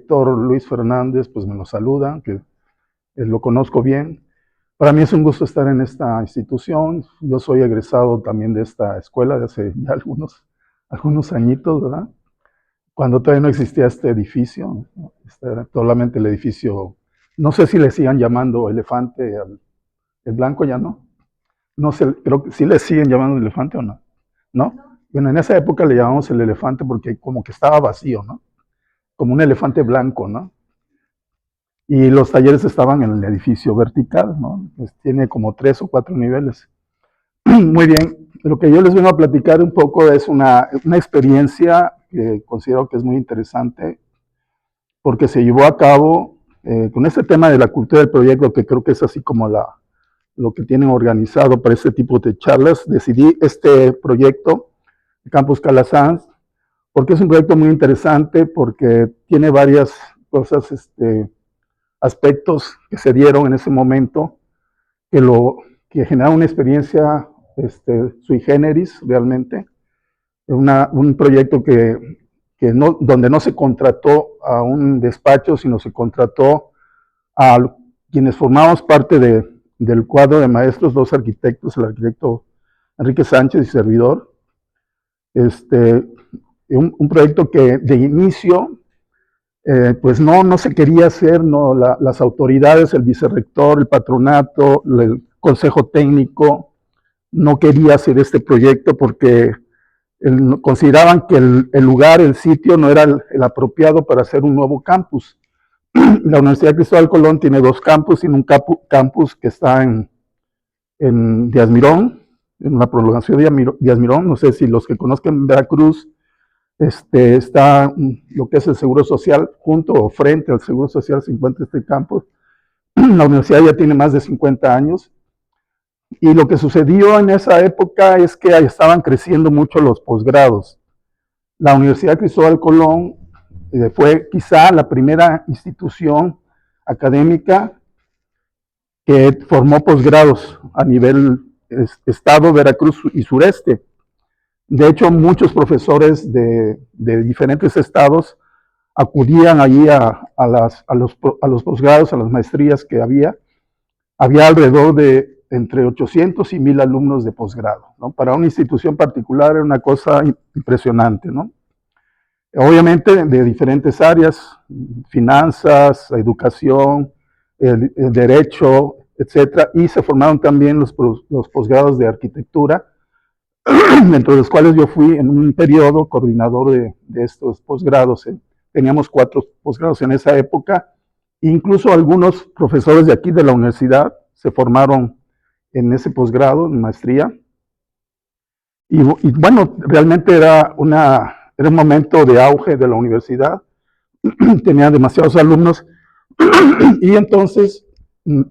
rector Luis Fernández pues me lo saluda, que lo conozco bien. Para mí es un gusto estar en esta institución. Yo soy egresado también de esta escuela de hace ya algunos añitos, ¿verdad? Cuando todavía no existía este edificio, era solamente el edificio, no sé si le sigan llamando elefante, el blanco ya no. No sé, creo que sí le siguen llamando elefante o no. ¿No? Bueno, en esa época le llamamos el elefante porque como que estaba vacío, ¿no? Como un elefante blanco, ¿no? Y los talleres estaban en el edificio vertical, ¿no? Pues tiene como 3 o 4 niveles. Muy bien, lo que yo les vengo a platicar un poco es una experiencia que considero que es muy interesante porque se llevó a cabo con este tema de la cultura del proyecto, que creo que es así como lo que tienen organizado para este tipo de charlas. Decidí este proyecto, Campus Calasanz, porque es un proyecto muy interesante, porque tiene varias cosas, aspectos que se dieron en ese momento, que generaron una experiencia sui generis realmente, un proyecto donde no se contrató a un despacho, sino se contrató a quienes formamos parte del cuadro de maestros, 2 arquitectos, el arquitecto Enrique Sánchez y servidor. Un proyecto que de inicio pues no se quería hacer, no, las autoridades, el vicerrector, el patronato, el consejo técnico, no quería hacer este proyecto porque consideraban que el lugar, el sitio no era el apropiado para hacer un nuevo campus. La Universidad Cristóbal Colón tiene 2 campus, tiene un campus que está en Díaz Mirón, en la prolongación de Díaz Mirón. No sé si los que conozcan Veracruz, está lo que es el Seguro Social, junto o frente al Seguro Social se encuentra este campus. La universidad ya tiene más de 50 años y lo que sucedió en esa época es que estaban creciendo mucho los posgrados. La Universidad Cristóbal Colón fue quizá la primera institución académica que formó posgrados a nivel estado, Veracruz y sureste. De hecho, muchos profesores de diferentes estados acudían allí a los posgrados, a las maestrías que había. Había alrededor de entre 800 y 1000 alumnos de posgrado, ¿no? Para una institución particular era una cosa impresionante, ¿no? Obviamente de diferentes áreas, finanzas, educación, el derecho, etcétera, y se formaron también los posgrados de arquitectura, dentro de los cuales yo fui en un periodo coordinador de estos posgrados. Teníamos 4 posgrados en esa época, incluso algunos profesores de aquí de la universidad se formaron en ese posgrado, en maestría. Y bueno, realmente era un momento de auge de la universidad, tenía demasiados alumnos, y entonces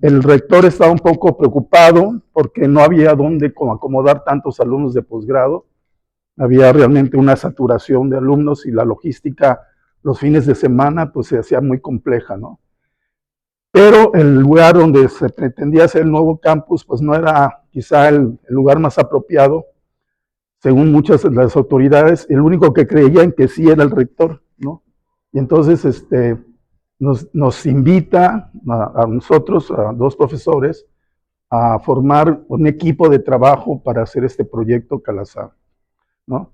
el rector estaba un poco preocupado porque no había dónde acomodar tantos alumnos de posgrado. Había realmente una saturación de alumnos y la logística los fines de semana pues se hacía muy compleja, ¿no? Pero el lugar donde se pretendía hacer el nuevo campus pues no era quizá el lugar más apropiado, según muchas de las autoridades. El único que creía en que sí era el rector, ¿no? Y entonces nos invita a nosotros, a 2 profesores, a formar un equipo de trabajo para hacer este proyecto Calasanz, ¿no?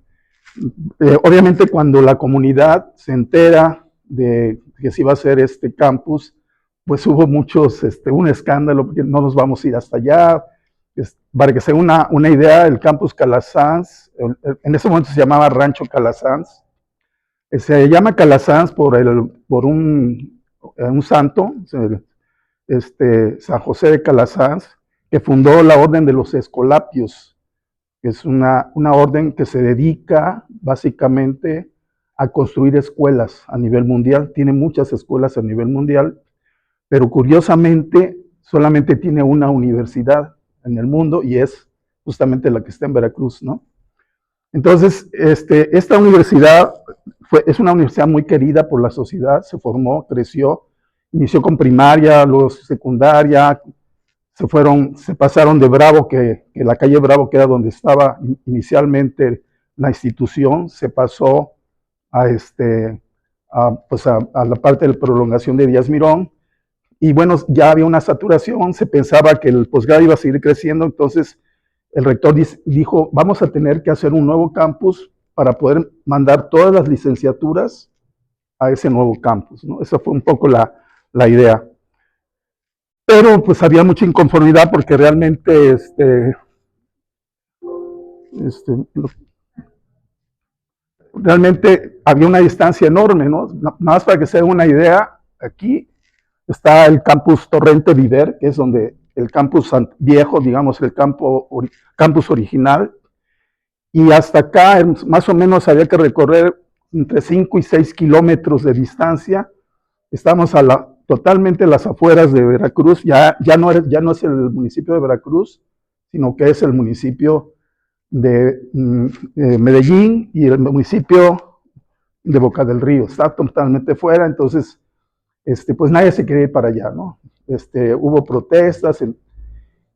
Obviamente cuando la comunidad se entera de que se iba a hacer este campus, pues hubo un escándalo, porque no nos vamos a ir hasta allá. Para que se dé una idea, el campus Calasanz, en ese momento se llamaba Rancho Calasanz, se llama Calasanz por un santo, San José de Calasanz, que fundó la Orden de los Escolapios, que es una orden que se dedica básicamente a construir escuelas a nivel mundial. Tiene muchas escuelas a nivel mundial, pero curiosamente solamente tiene una universidad en el mundo y es justamente la que está en Veracruz, ¿no? Entonces, esta universidad es una universidad muy querida por la sociedad, se formó, creció, inició con primaria, luego secundaria, se pasaron de Bravo, que la calle Bravo, que era donde estaba inicialmente la institución, se pasó a a la parte de la prolongación de Díaz Mirón. Y bueno, ya había una saturación, se pensaba que el posgrado iba a seguir creciendo, entonces el rector dijo, vamos a tener que hacer un nuevo campus para poder mandar todas las licenciaturas a ese nuevo campus, ¿no? Esa fue un poco la idea. Pero pues había mucha inconformidad porque realmente realmente había una distancia enorme, ¿no? Nada más para que se den una idea, aquí está el campus Torrente Viver, que es donde el campus viejo, digamos, el campus original, y hasta acá más o menos había que recorrer entre 5 y 6 kilómetros de distancia. Estamos totalmente a las afueras de Veracruz, ya no es el municipio de Veracruz, sino que es el municipio de Medellín y el municipio de Boca del Río. Está totalmente fuera, entonces pues nadie se quería ir para allá, ¿no? Hubo protestas,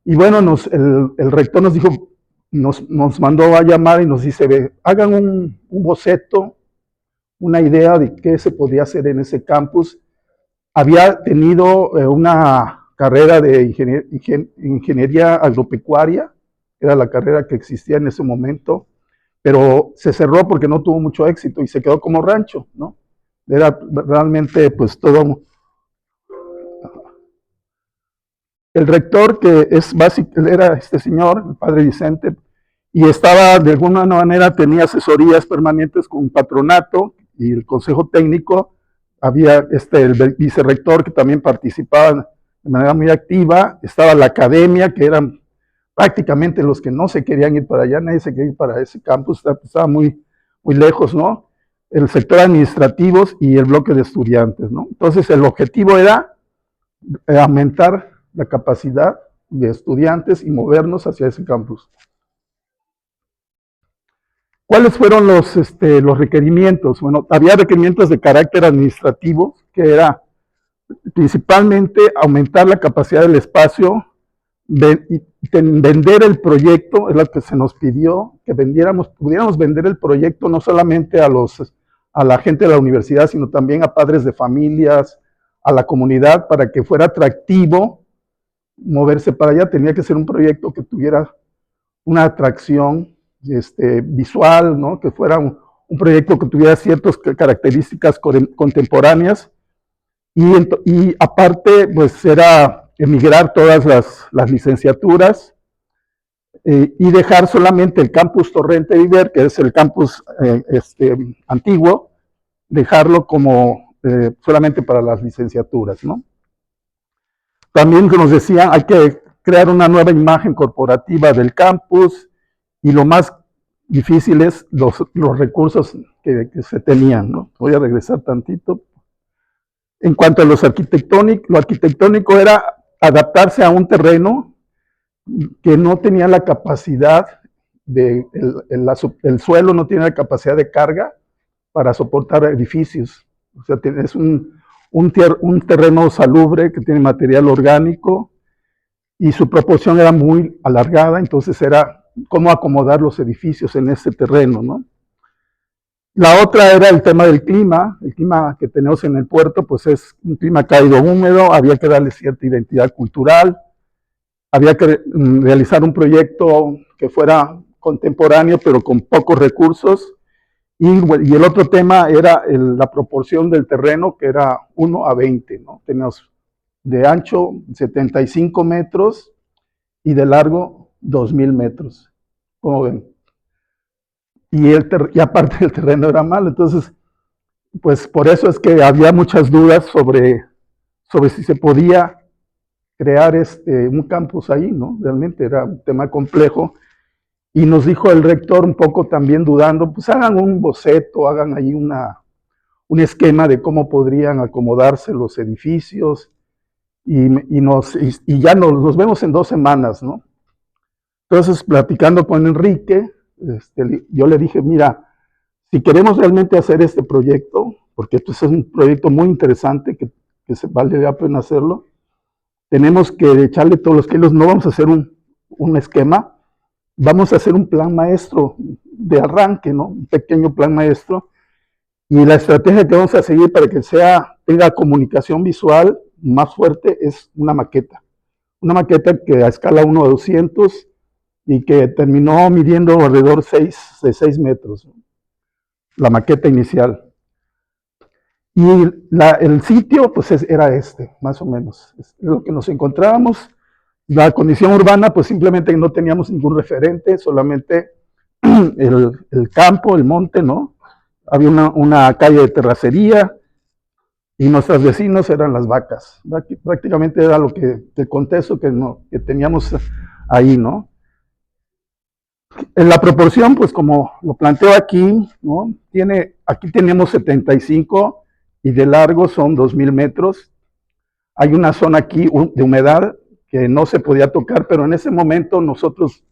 y bueno, el rector nos dijo, nos mandó a llamar y nos dice, hagan un boceto, una idea de qué se podía hacer en ese campus. Había tenido una carrera de ingeniería agropecuaria, era la carrera que existía en ese momento, pero se cerró porque no tuvo mucho éxito y se quedó como rancho, ¿no? Era realmente pues todo. El rector, que es básico, era este señor, el padre Vicente, y estaba de alguna manera, tenía asesorías permanentes con un patronato y el consejo técnico. Había el vicerrector que también participaba de manera muy activa, estaba la academia, que eran prácticamente los que no se querían ir para allá, nadie se quería ir para ese campus, estaba muy, muy lejos, ¿no? El sector administrativo y el bloque de estudiantes, ¿no? Entonces el objetivo era aumentar la capacidad de estudiantes y movernos hacia ese campus. ¿Cuáles fueron los requerimientos? Bueno, había requerimientos de carácter administrativo, que era principalmente aumentar la capacidad del espacio, vender el proyecto, es lo que se nos pidió, que pudiéramos vender el proyecto no solamente a la gente de la universidad, sino también a padres de familias, a la comunidad, para que fuera atractivo moverse para allá. Tenía que ser un proyecto que tuviera una atracción visual, ¿no? Que fuera un proyecto que tuviera ciertas características contemporáneas, y aparte pues era emigrar todas las licenciaturas y dejar solamente el campus Torrente Viver, que es el campus antiguo, dejarlo como solamente para las licenciaturas, ¿no? También nos decían, hay que crear una nueva imagen corporativa del campus, y lo más difícil es los recursos que se tenían, ¿no? Voy a regresar tantito. En cuanto a lo arquitectónico era adaptarse a un terreno que no tenía la capacidad el suelo no tiene la capacidad de carga para soportar edificios. O sea, es un terreno salubre que tiene material orgánico, y su proporción era muy alargada, entonces era cómo acomodar los edificios en ese terreno, ¿no? La otra era el tema del clima. El clima que tenemos en el puerto pues es un clima cálido húmedo, había que darle cierta identidad cultural, había que realizar un proyecto que fuera contemporáneo pero con pocos recursos, y el otro tema era la proporción del terreno, que era 1:20, ¿no? Teníamos de ancho 75 metros y de largo 2000 metros, como ven. Y aparte el terreno era malo, entonces, pues por eso es que había muchas dudas sobre si se podía crear un campus ahí, ¿no? Realmente era un tema complejo, y nos dijo el rector un poco también dudando, pues hagan un boceto, hagan ahí un esquema de cómo podrían acomodarse los edificios, y ya nos vemos en 2 semanas, ¿no? Entonces, platicando con Enrique, yo le dije, mira, si queremos realmente hacer este proyecto, porque esto es un proyecto muy interesante, que vale la pena hacerlo, tenemos que echarle todos los kilos, no vamos a hacer un esquema, vamos a hacer un plan maestro de arranque, ¿no? Un pequeño plan maestro, Y la estrategia que vamos a seguir para que tenga comunicación visual más fuerte es una maqueta. Una maqueta que a escala 1:200 y que terminó midiendo alrededor de 6 metros, la maqueta inicial. Y el sitio, pues era más o menos, es lo que nos encontrábamos. La condición urbana, pues simplemente no teníamos ningún referente, solamente el campo, el monte, ¿no? Había una calle de terracería y nuestros vecinos eran las vacas. Prácticamente era el contexto que teníamos ahí, ¿no? En la proporción, pues como lo planteo aquí, ¿no? Aquí tenemos 75 y de largo son 2000 metros. Hay una zona aquí de humedad que no se podía tocar, pero en ese momento nosotros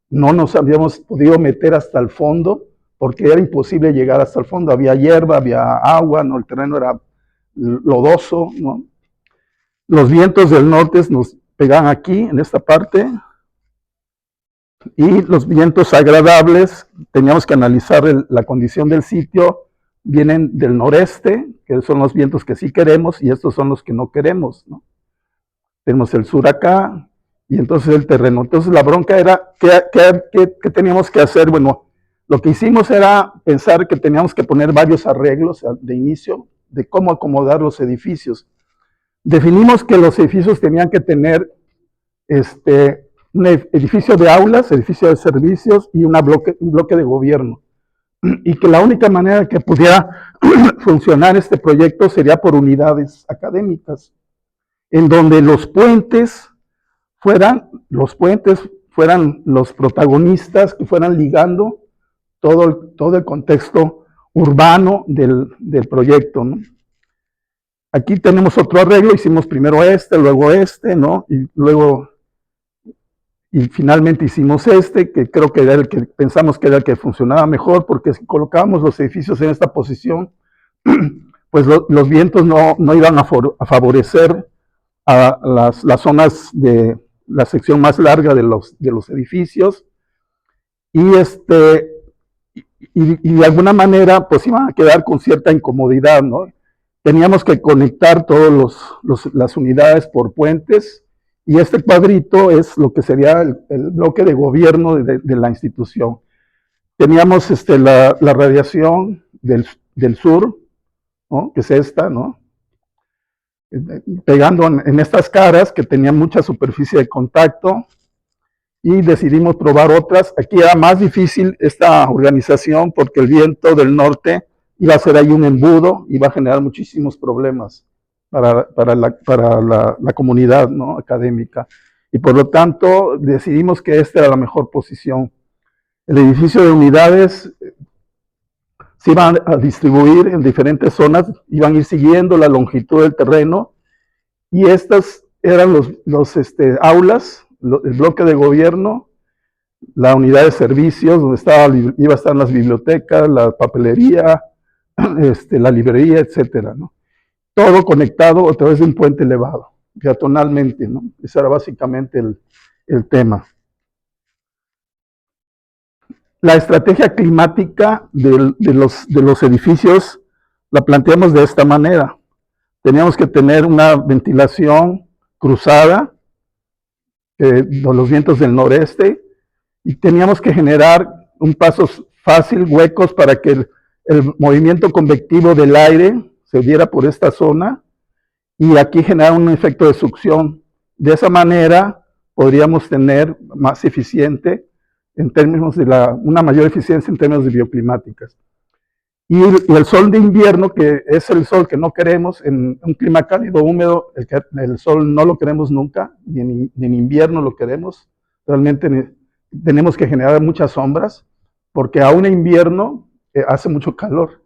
no nos habíamos podido meter hasta el fondo porque era imposible llegar hasta el fondo. Había hierba, había agua, ¿no? El terreno era lodoso, ¿no? Los vientos del norte nos pegaban aquí, en esta parte, y los vientos agradables, teníamos que analizar la condición del sitio, vienen del noreste, que son los vientos que sí queremos, y estos son los que no queremos, ¿no? Tenemos el sur acá, y entonces el terreno. Entonces la bronca era, ¿qué teníamos que hacer? Bueno, lo que hicimos era pensar que teníamos que poner varios arreglos de inicio, de cómo acomodar los edificios. Definimos que los edificios tenían que tener un edificio de aulas, edificio de servicios y un bloque de gobierno. Y que la única manera que pudiera funcionar este proyecto sería por unidades académicas, en donde los puentes fueran los protagonistas que fueran ligando todo el contexto urbano del proyecto, ¿no? Aquí tenemos otro arreglo, hicimos primero luego ¿no? Y finalmente hicimos que creo que era el que pensamos que era el que funcionaba mejor, porque si colocábamos los edificios en esta posición, pues los vientos no iban a favorecer a las zonas de la sección más larga de los edificios, y de alguna manera pues iban a quedar con cierta incomodidad, ¿no? Teníamos que conectar todas las unidades por puentes, y este cuadrito es lo que sería el bloque de gobierno de la institución. Teníamos la radiación del sur, ¿no? Que es esta, ¿no? Pegando en estas caras que tenían mucha superficie de contacto, y decidimos probar otras. Aquí era más difícil esta organización porque el viento del norte iba a ser ahí un embudo, iba a generar muchísimos problemas para la comunidad, ¿no? Académica. Y por lo tanto decidimos que esta era la mejor posición. El edificio de unidades se iban a distribuir en diferentes zonas, iban a ir siguiendo la longitud del terreno, y estas eran los aulas, el bloque de gobierno, la unidad de servicios, donde iba a estar las bibliotecas, la papelería, la librería, etcétera, ¿no? Todo conectado a través de un puente elevado, peatonalmente, ¿no? Ese era básicamente el tema. La estrategia climática de los edificios la planteamos de esta manera. Teníamos que tener una ventilación cruzada de los vientos del noreste, y teníamos que generar un paso fácil, huecos, para que el movimiento convectivo del aire se diera por esta zona, y aquí generar un efecto de succión. De esa manera podríamos tener más eficiente en términos de una mayor eficiencia en términos de bioclimáticas. Y el sol de invierno, que es el sol que no queremos en un clima cálido, húmedo, el sol no lo queremos nunca, ni en invierno lo queremos. Realmente tenemos que generar muchas sombras, porque aún en invierno hace mucho calor.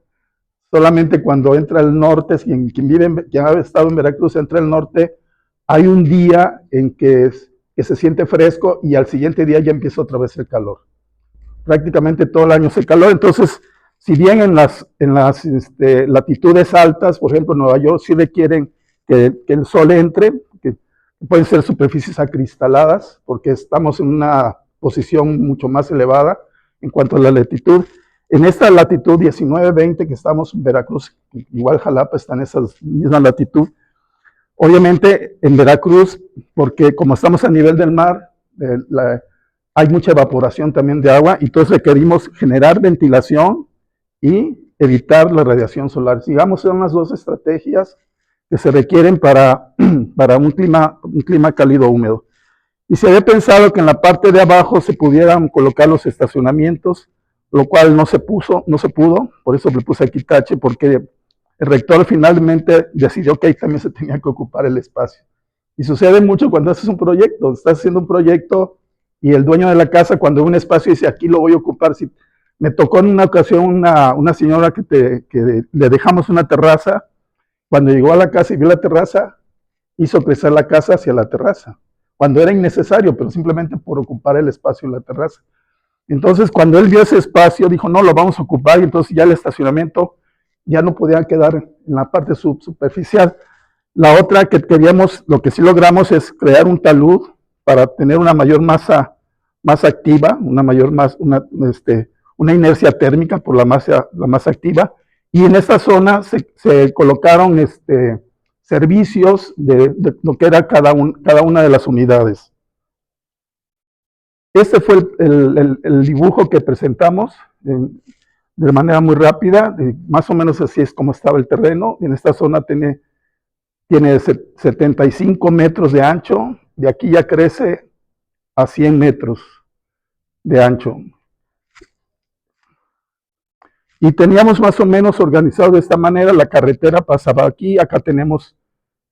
Solamente cuando entra el norte, quien ha estado en Veracruz, entra el norte, hay un día en que se siente fresco, y al siguiente día ya empieza otra vez el calor. Prácticamente todo el año hace calor. Entonces, si bien en las latitudes altas, por ejemplo en Nueva York, sí requieren que el sol entre, que pueden ser superficies acristaladas, porque estamos en una posición mucho más elevada en cuanto a la latitud. En esta latitud 19-20 que estamos en Veracruz, igual Jalapa está en esa misma latitud. Obviamente en Veracruz, porque como estamos a nivel del mar, hay mucha evaporación también de agua, y entonces requerimos generar ventilación y evitar la radiación solar. Digamos, son las dos estrategias que se requieren para un clima cálido húmedo. Y se había pensado que en la parte de abajo se pudieran colocar los estacionamientos, lo cual no se pudo, por eso le puse aquí tache, porque el rector finalmente decidió que ahí también se tenía que ocupar el espacio. Y sucede mucho cuando haces un proyecto, estás haciendo un proyecto y el dueño de la casa, cuando ve un espacio, dice, aquí lo voy a ocupar. Si me tocó en una ocasión una señora que le dejamos una terraza, cuando llegó a la casa y vio la terraza, hizo crecer la casa hacia la terraza, cuando era innecesario, pero simplemente por ocupar el espacio en la terraza. Entonces, cuando él vio ese espacio, dijo, no, lo vamos a ocupar, y entonces ya el estacionamiento ya no podía quedar en la parte superficial. La otra que queríamos, lo que sí logramos es crear un talud para tener una mayor masa activa, una inercia térmica por la masa activa, y en esta zona se colocaron servicios de lo que era cada una de las unidades. Este fue el dibujo que presentamos de manera muy rápida, más o menos así es como estaba el terreno. En esta zona tiene 75 metros de ancho, de aquí ya crece a 100 metros de ancho. Y teníamos más o menos organizado de esta manera, la carretera pasaba aquí, acá tenemos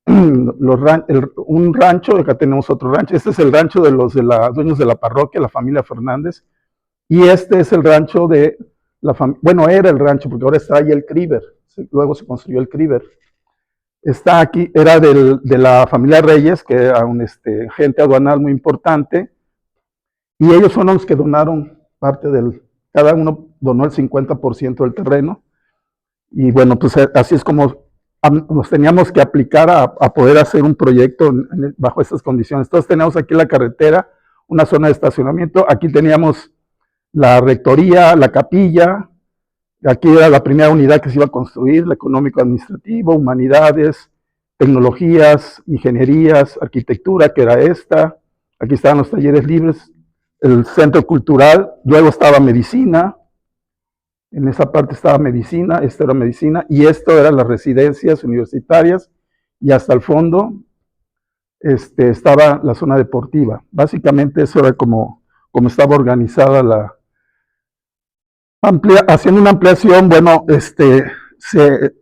un rancho, acá tenemos otro rancho. Este es el rancho de los dueños de la parroquia, la familia Fernández, y este es el rancho de la familia, bueno, era el rancho, porque ahora está ahí el Criver, luego se construyó el Criver. Está aquí, era de la familia Reyes, que era un agente aduanal muy importante, y ellos son los que donaron parte cada uno donó el 50% del terreno, y bueno, pues así es como nos teníamos que aplicar a poder hacer un proyecto bajo estas condiciones. Entonces teníamos aquí la carretera, una zona de estacionamiento, aquí teníamos la rectoría, la capilla, aquí era la primera unidad que se iba a construir, la económico-administrativo, humanidades, tecnologías, ingenierías, arquitectura, que era esta, aquí estaban los talleres libres, el centro cultural, luego estaba medicina, en esa parte estaba medicina, esto era medicina, y esto eran las residencias universitarias, y hasta el fondo estaba la zona deportiva. Básicamente eso era como estaba organizada haciendo una ampliación. Bueno,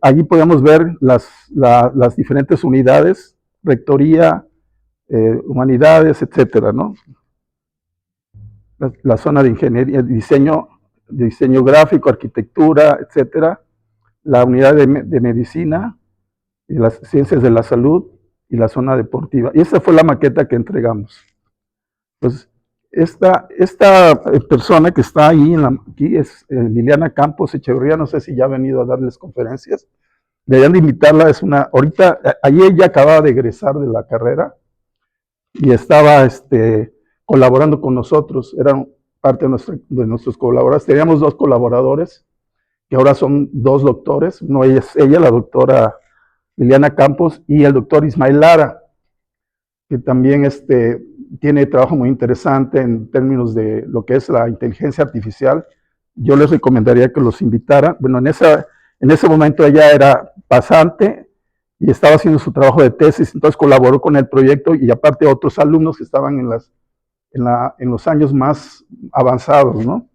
allí podemos ver las diferentes unidades, rectoría, humanidades, etcétera, ¿no? La zona de ingeniería, diseño gráfico, arquitectura, etcétera, la unidad de medicina, y las ciencias de la salud y la zona deportiva. Y esa fue la maqueta que entregamos. Pues esta persona que está ahí, aquí es Liliana Campos Echeverría, no sé si ya ha venido a darles conferencias. Deberían de invitarla, ahorita, allí ella acababa de egresar de la carrera y estaba colaborando con nosotros, eran parte de nuestros colaboradores. Teníamos 2 colaboradores, que ahora son 2 doctores, no es ella, la doctora Liliana Campos, y el doctor Ismael Lara, que también tiene trabajo muy interesante en términos de lo que es la inteligencia artificial. Yo les recomendaría que los invitara. Bueno, en ese momento ella era pasante y estaba haciendo su trabajo de tesis, entonces colaboró con el proyecto, y aparte otros alumnos que estaban en los años más avanzados, ¿no?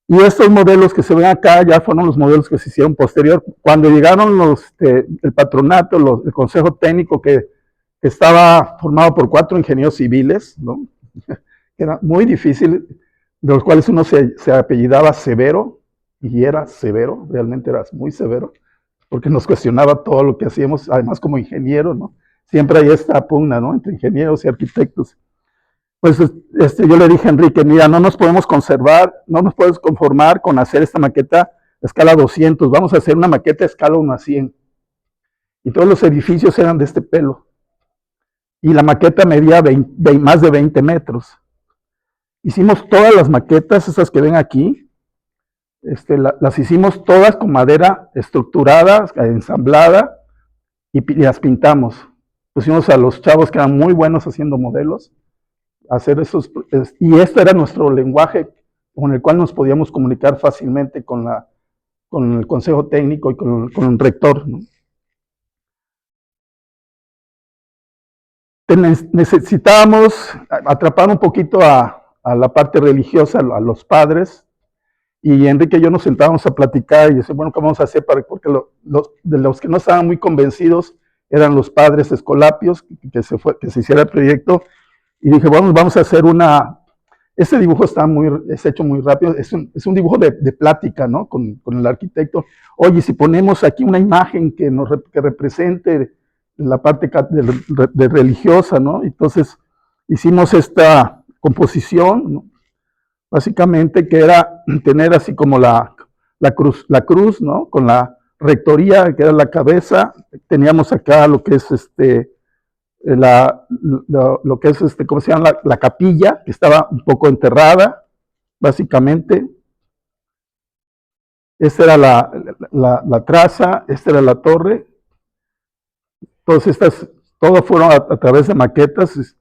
Y estos modelos que se ven acá ya fueron los modelos que se hicieron posterior. Cuando llegaron el patronato, el consejo técnico, que estaba formado por 4 ingenieros civiles, ¿no? Era muy difícil, de los cuales uno se apellidaba Severo, y era severo, realmente era muy severo, porque nos cuestionaba todo lo que hacíamos, además como ingeniero, ¿no? Siempre hay esta pugna, ¿no?, entre ingenieros y arquitectos. Pues yo le dije a Enrique, mira, no nos podemos conformar con hacer esta maqueta a escala 200, vamos a hacer una maqueta a escala 1:100. Y todos los edificios eran de este pelo. Y la maqueta medía más de 20 metros. Hicimos todas las maquetas, esas que ven aquí, Las hicimos todas con madera estructurada, ensamblada, y las pintamos. Pusimos a los chavos que eran muy buenos haciendo modelos, a hacer esos, y este era nuestro lenguaje con el cual nos podíamos comunicar fácilmente con el consejo técnico y con el rector, ¿no? Necesitábamos atrapar un poquito a la parte religiosa, a los padres, y Enrique y yo nos sentábamos a platicar y decir, bueno, ¿qué vamos a hacer? Porque de los que no estaban muy convencidos eran los padres escolapios, que se hiciera el proyecto, y dije, bueno, vamos a hacer este dibujo es hecho muy rápido, es un dibujo de plática, ¿no? Con el arquitecto. Oye, si ponemos aquí una imagen que represente la parte de religiosa, ¿no? Entonces hicimos esta composición, ¿no? Básicamente que era tener así como la cruz, ¿no? Con la rectoría, que era la cabeza, teníamos acá lo que es lo que es ¿cómo se llama? La capilla, que estaba un poco enterrada, básicamente. Esta era la traza, esta era la torre. Todo fueron a través de maquetas.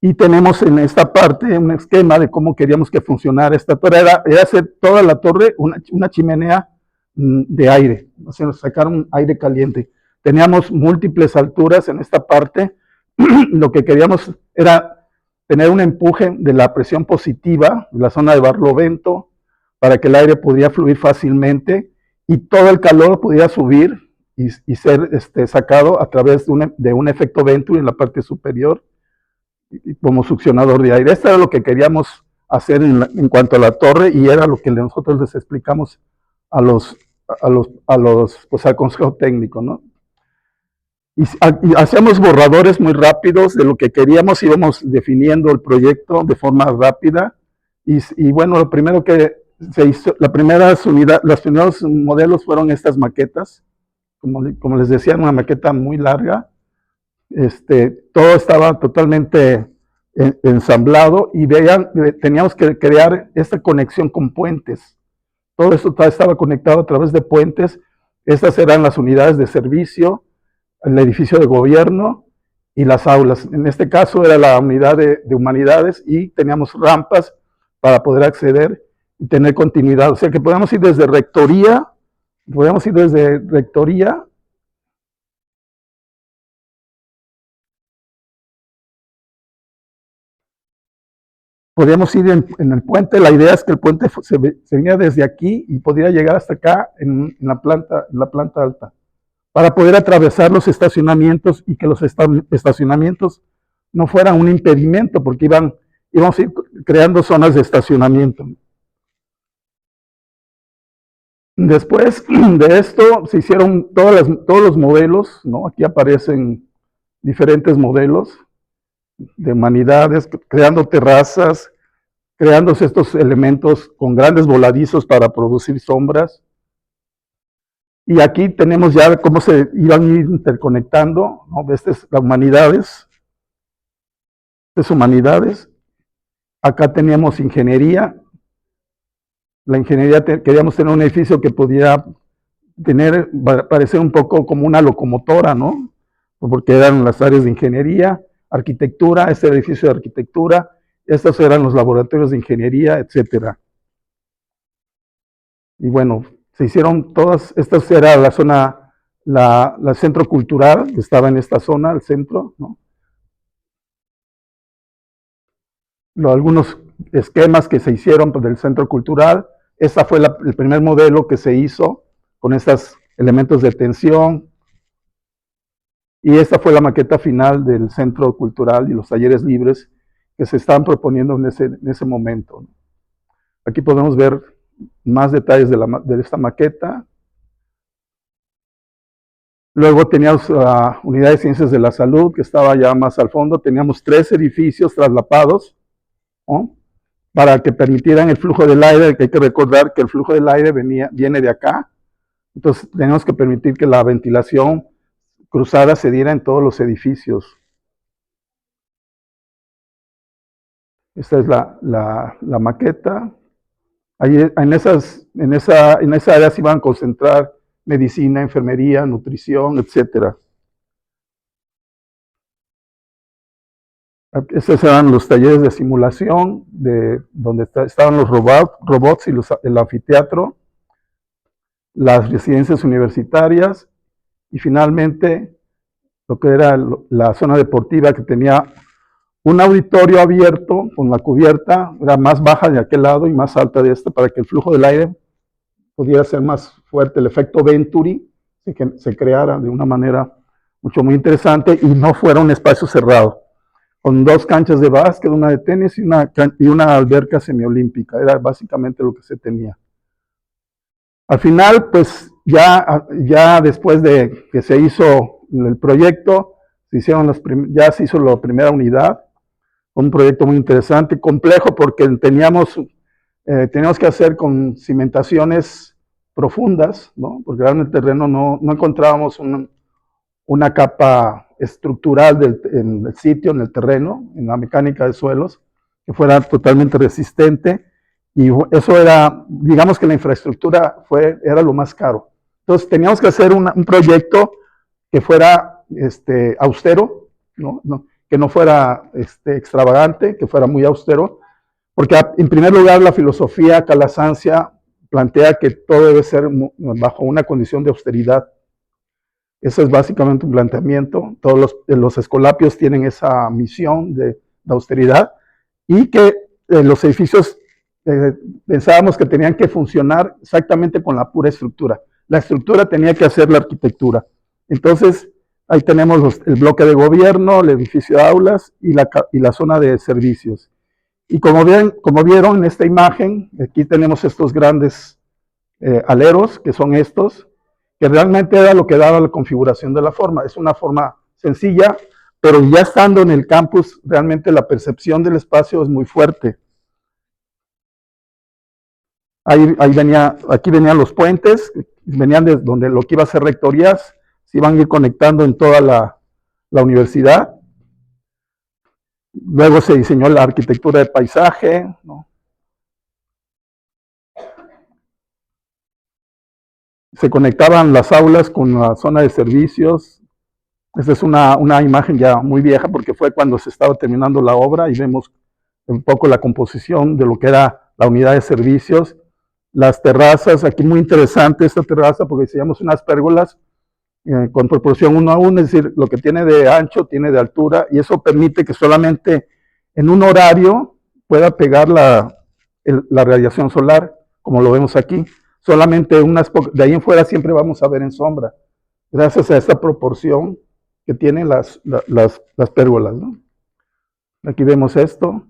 Y tenemos en esta parte un esquema de cómo queríamos que funcionara esta torre. Era hacer toda la torre una chimenea de aire, o sea, sacar un aire caliente. Teníamos múltiples alturas en esta parte. Lo que queríamos era tener un empuje de la presión positiva, de la zona de barlovento, para que el aire pudiera fluir fácilmente y todo el calor pudiera subir y ser sacado a través de un efecto Venturi en la parte superior como succionador de aire. Esto era lo que queríamos hacer en cuanto a la torre y era lo que nosotros les explicamos pues al consejo técnico, ¿no? Y hacíamos borradores muy rápidos de lo que queríamos, íbamos definiendo el proyecto de forma rápida y bueno, lo primero que se hizo, los primeros modelos fueron estas maquetas, como les decía, una maqueta muy larga. Todo estaba totalmente ensamblado y teníamos que crear esta conexión con puentes. Todo esto estaba conectado a través de puentes. Estas eran las unidades de servicio, el edificio de gobierno y las aulas. En este caso era la unidad de humanidades y teníamos rampas para poder acceder y tener continuidad. O sea que podíamos ir desde rectoría podíamos ir en el puente. La idea es que el puente se venía desde aquí y podría llegar hasta acá en la planta alta, para poder atravesar los estacionamientos y que los estacionamientos no fueran un impedimento, porque íbamos a ir creando zonas de estacionamiento. Después de esto se hicieron todos los modelos, ¿no? Aquí aparecen diferentes modelos de humanidades, creando terrazas, creándose estos elementos con grandes voladizos para producir sombras. Y aquí tenemos ya cómo se iban interconectando, ¿no? Esta es la humanidades, Acá teníamos ingeniería. La ingeniería, queríamos tener un edificio que pudiera parecer un poco como una locomotora, ¿no? Porque eran las áreas de ingeniería, arquitectura, este edificio de arquitectura, estos eran los laboratorios de ingeniería, etcétera. Y bueno, se hicieron todas, esta era la zona, la centro cultural, que estaba en esta zona, el centro, ¿no? Algunos esquemas que se hicieron del centro cultural. Esta fue el primer modelo que se hizo con estos elementos de tensión. Y esta fue la maqueta final del centro cultural y los talleres libres que se estaban proponiendo en ese momento. Aquí podemos ver más detalles de esta maqueta. Luego teníamos la unidad de ciencias de la salud, que estaba ya más al fondo. Teníamos 3 edificios traslapados, ¿no? Para que permitieran el flujo del aire, que hay que recordar que el flujo del aire viene de acá. Entonces tenemos que permitir que la ventilación cruzada se diera en todos los edificios. Esta es la maqueta. Ahí, en esa área se iban a concentrar medicina, enfermería, nutrición, etcétera. Estos eran los talleres de simulación, donde estaban los robots y el anfiteatro, las residencias universitarias y finalmente lo que era la zona deportiva, que tenía un auditorio abierto con la cubierta, era más baja de aquel lado y más alta de este, para que el flujo del aire pudiera ser más fuerte, el efecto Venturi se creara de una manera muy interesante y no fuera un espacio cerrado, con 2 canchas de básquet, una de tenis y una alberca semiolímpica. Era básicamente lo que se tenía. Al final, pues ya después de que se hizo el proyecto, ya se hizo la primera unidad, un proyecto muy interesante, complejo porque teníamos que hacer con cimentaciones profundas, ¿no? Porque en el terreno no encontrábamos una capa estructural en el sitio, en el terreno, en la mecánica de suelos, que fuera totalmente resistente, y eso era, digamos que la infraestructura era lo más caro. Entonces teníamos que hacer un proyecto que fuera austero, ¿no? Que no fuera extravagante, que fuera muy austero, porque en primer lugar la filosofía calasanzia plantea que todo debe ser bajo una condición de austeridad. Eso es básicamente un planteamiento. Todos los escolapios tienen esa misión de austeridad y que los edificios pensábamos que tenían que funcionar exactamente con la pura estructura. La estructura tenía que hacer la arquitectura. Entonces, ahí tenemos el bloque de gobierno, el edificio de aulas y la zona de servicios. Y como vieron en esta imagen, aquí tenemos estos grandes aleros, que son estos, que realmente era lo que daba la configuración de la forma. Es una forma sencilla, pero ya estando en el campus, realmente la percepción del espacio es muy fuerte. Aquí venían los puentes, venían de donde lo que iba a ser rectorías, se iban a ir conectando en toda la universidad. Luego se diseñó la arquitectura de paisaje, ¿no? Se conectaban las aulas con la zona de servicios. Esta es una imagen ya muy vieja porque fue cuando se estaba terminando la obra y vemos un poco la composición de lo que era la unidad de servicios. Las terrazas, aquí muy interesante esta terraza porque diseñamos unas pérgolas con proporción 1:1, es decir, lo que tiene de ancho tiene de altura y eso permite que solamente en un horario pueda pegar la radiación solar, como lo vemos aquí. Solamente de ahí en fuera siempre vamos a ver en sombra, gracias a esta proporción que tienen las pérgolas, ¿no? Aquí vemos esto.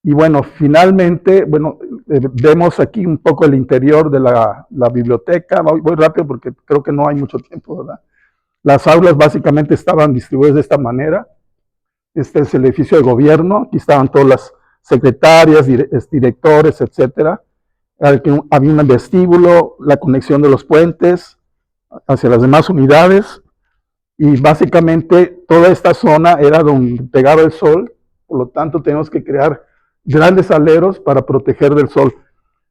Y bueno, finalmente, vemos aquí un poco el interior de la biblioteca. Voy rápido porque creo que no hay mucho tiempo, ¿verdad? Las aulas básicamente estaban distribuidas de esta manera. Este es el edificio de gobierno. Aquí estaban todas las secretarias, directores, etcétera. Había un vestíbulo, la conexión de los puentes hacia las demás unidades. Y básicamente toda esta zona era donde pegaba el sol. Por lo tanto, tenemos que crear grandes aleros para proteger del sol.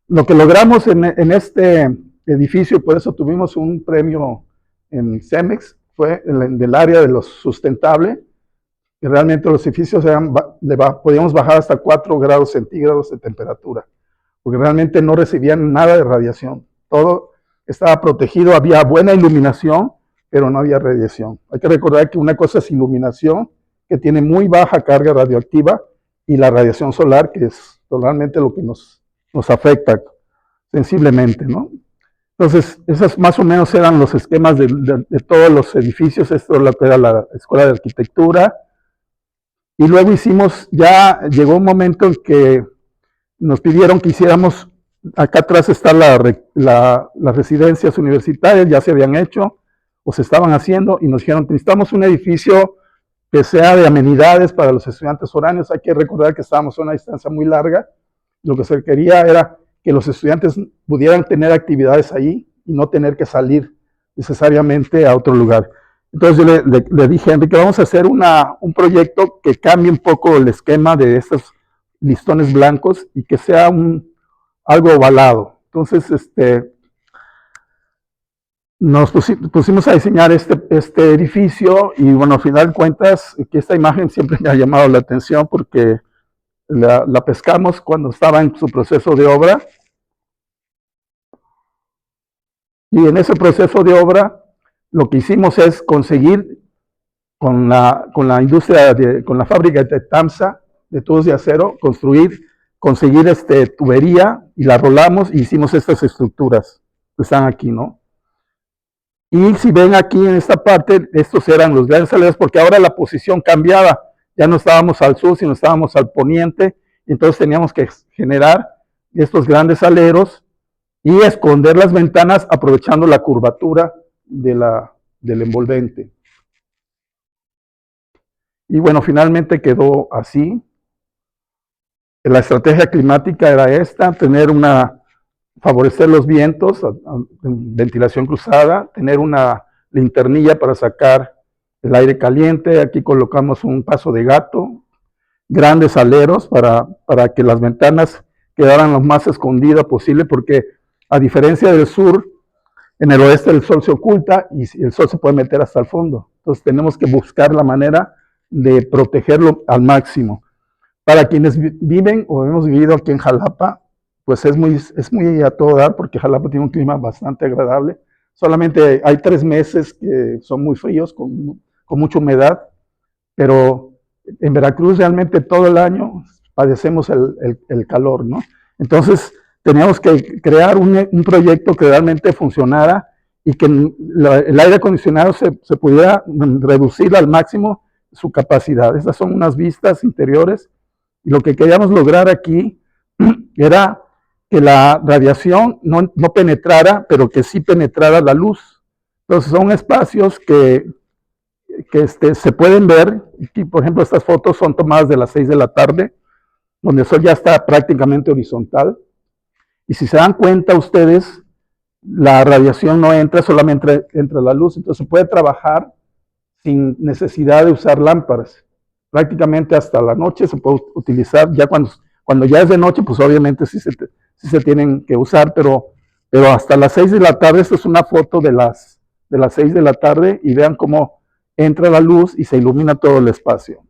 Lo que logramos en este edificio, por eso tuvimos un premio en CEMEX, fue del área de lo sustentable, que realmente los edificios podíamos bajar hasta 4 grados centígrados de temperatura, porque realmente no recibían nada de radiación. Todo estaba protegido, había buena iluminación, pero no había radiación. Hay que recordar que una cosa es iluminación, que tiene muy baja carga radioactiva, y la radiación solar, que es totalmente lo que nos afecta sensiblemente, ¿no? Entonces, esos más o menos eran los esquemas de todos los edificios. Esto es lo que era la Escuela de Arquitectura. Y luego llegó un momento en que nos pidieron que hiciéramos, acá atrás están las residencias universitarias, ya se habían hecho, o se estaban haciendo, y nos dijeron, necesitamos un edificio que sea de amenidades para los estudiantes foráneos. Hay que recordar que estábamos a una distancia muy larga. Lo que se quería era que los estudiantes pudieran tener actividades ahí y no tener que salir necesariamente a otro lugar. Entonces yo le dije a Enrique, vamos a hacer un proyecto que cambie un poco el esquema de estos listones blancos y que sea un algo ovalado. Entonces, nos pusimos a diseñar este edificio y bueno, al final de cuentas, que esta imagen siempre me ha llamado la atención porque la pescamos cuando estaba en su proceso de obra. Y en ese proceso de obra, lo que hicimos es conseguir con la industria, con la fábrica de TAMSA, de tubos de acero, conseguir tubería y la rolamos y hicimos estas estructuras que están aquí, ¿no? Y si ven aquí en esta parte, estos eran los grandes aleros, porque ahora la posición cambiaba, ya no estábamos al sur, sino estábamos al poniente, entonces teníamos que generar estos grandes aleros y esconder las ventanas aprovechando la curvatura del envolvente. Y bueno, finalmente quedó así. La estrategia climática era esta, favorecer los vientos, ventilación cruzada, tener una linternilla para sacar el aire caliente. Aquí colocamos un paso de gato, grandes aleros para que las ventanas quedaran lo más escondidas posible, porque a diferencia del sur, en el oeste el sol se oculta y el sol se puede meter hasta el fondo. Entonces tenemos que buscar la manera de protegerlo al máximo. Para quienes viven o hemos vivido aquí en Jalapa, pues es muy a todo dar, porque Jalapa tiene un clima bastante agradable. Solamente hay 3 meses que son muy fríos, con mucha humedad, pero en Veracruz realmente todo el año padecemos el calor, ¿no? Entonces teníamos que crear un proyecto que realmente funcionara y que el aire acondicionado se pudiera reducir al máximo su capacidad. Estas son unas vistas interiores. Y lo que queríamos lograr aquí era que la radiación no penetrara, pero que sí penetrara la luz. Entonces son espacios que se pueden ver. Aquí, por ejemplo, estas fotos son tomadas de las 6 de la tarde, donde el sol ya está prácticamente horizontal. Y si se dan cuenta ustedes, la radiación no entra, solamente entra la luz. Entonces se puede trabajar sin necesidad de usar lámparas. Prácticamente hasta la noche se puede utilizar. Ya cuando ya es de noche, pues obviamente sí se tienen que usar, pero hasta las 6 de la tarde, esta es una foto de las 6 de la tarde y vean cómo entra la luz y se ilumina todo el espacio.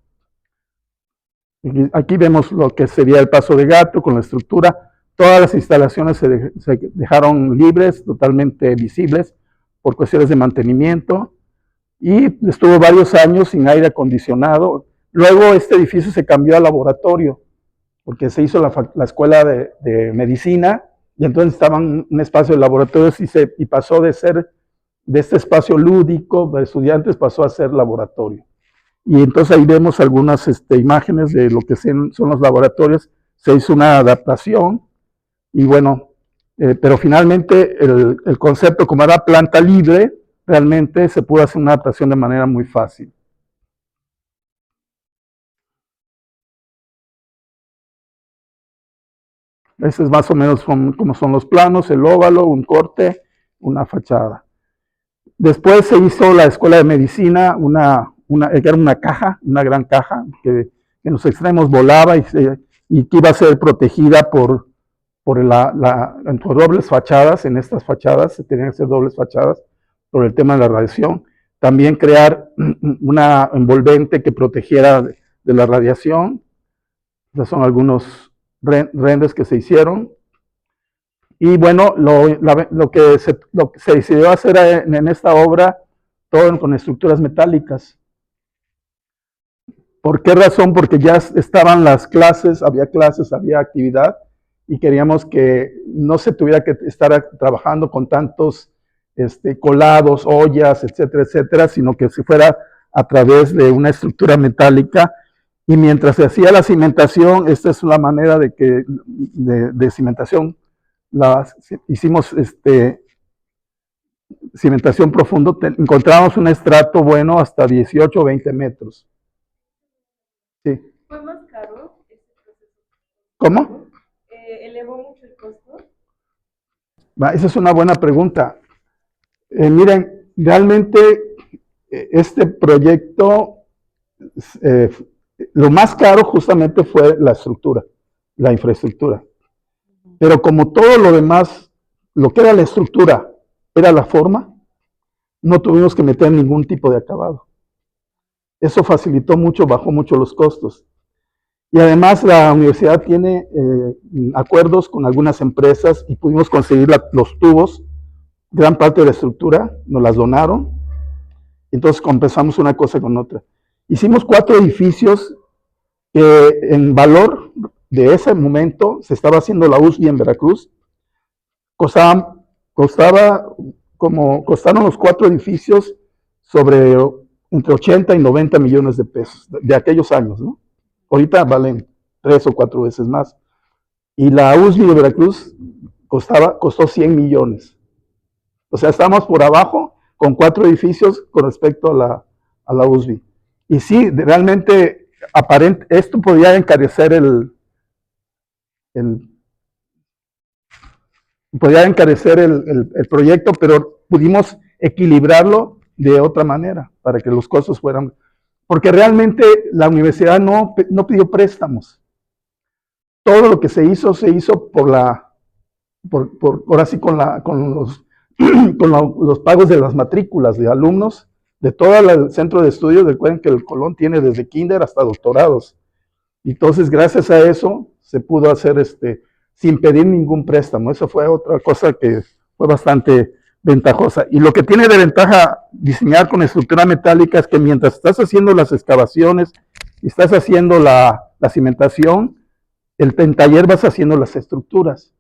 Aquí vemos lo que sería el paso de gato con la estructura. Todas las instalaciones se dejaron libres, totalmente visibles, por cuestiones de mantenimiento. Y estuvo varios años sin aire acondicionado. Luego este edificio se cambió a laboratorio, porque se hizo la escuela de medicina, y entonces estaba un espacio de laboratorios y pasó de ser, de este espacio lúdico de estudiantes, pasó a ser laboratorio. Y entonces ahí vemos algunas imágenes de lo que son los laboratorios. Se hizo una adaptación, y bueno, pero finalmente el concepto, como era planta libre, realmente se pudo hacer una adaptación de manera muy fácil. Ese es más o menos como son los planos, el óvalo, un corte, una fachada. Después se hizo la escuela de medicina, era una caja, una gran caja, que en los extremos volaba y que iba a ser protegida por dobles fachadas. En estas fachadas se tenían que hacer dobles fachadas por el tema de la radiación. También crear una envolvente que protegiera de la radiación. Estos son algunos renders que se hicieron. Y bueno, lo que se decidió hacer en esta obra, todo con estructuras metálicas. ¿Por qué razón? Porque ya estaban las clases, había actividad, y queríamos que no se tuviera que estar trabajando con tantos colados, ollas, etcétera, etcétera, sino que se fuera a través de una estructura metálica. Y mientras se hacía la cimentación, esta es la manera de cimentación. Hicimos cimentación profundo, encontramos un estrato bueno hasta 18 o 20 metros. Sí. ¿Fue más caro este proceso? ¿Cómo? ¿Elevó mucho el costo? Esa es una buena pregunta. Miren, realmente este proyecto, lo más caro justamente fue la estructura, la infraestructura. Pero como todo lo demás, lo que era la estructura, era la forma, no tuvimos que meter ningún tipo de acabado. Eso facilitó mucho, bajó mucho los costos. Y además la universidad tiene acuerdos con algunas empresas y pudimos conseguir los tubos, gran parte de la estructura, nos las donaron, entonces compensamos una cosa con otra. Hicimos 4 edificios que en valor de ese momento se estaba haciendo la USB en Veracruz, costaron los 4 edificios sobre entre 80 y 90 millones de pesos de aquellos años, ¿no? Ahorita valen 3 o 4 veces más. Y la USB de Veracruz costó 100 millones. O sea, estamos por abajo con 4 edificios con respecto a la USB. Y sí, realmente esto podía encarecer el proyecto, pero pudimos equilibrarlo de otra manera para que los costos fueran, porque realmente la universidad no pidió préstamos. Todo lo que se hizo ahora sí con los pagos de las matrículas de alumnos de todo el centro de estudios. Recuerden que el Colón tiene desde kinder hasta doctorados. Entonces, gracias a eso, se pudo hacer sin pedir ningún préstamo. Eso fue otra cosa que fue bastante ventajosa. Y lo que tiene de ventaja diseñar con estructura metálica es que mientras estás haciendo las excavaciones y estás haciendo la cimentación, en taller vas haciendo las estructuras.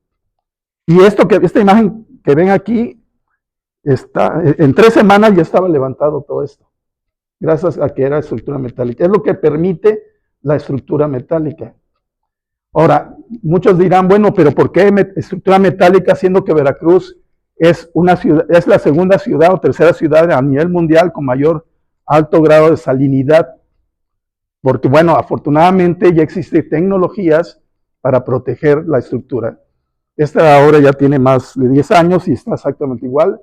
Y esta imagen que ven aquí, en 3 semanas ya estaba levantado todo esto, gracias a que era estructura metálica. Es lo que permite la estructura metálica. Ahora, muchos dirán, bueno, pero ¿por qué estructura metálica siendo que Veracruz es la segunda ciudad o tercera ciudad a nivel mundial con mayor alto grado de salinidad? Porque, bueno, afortunadamente ya existen tecnologías para proteger la estructura. Esta ahora ya tiene más de 10 años y está exactamente igual.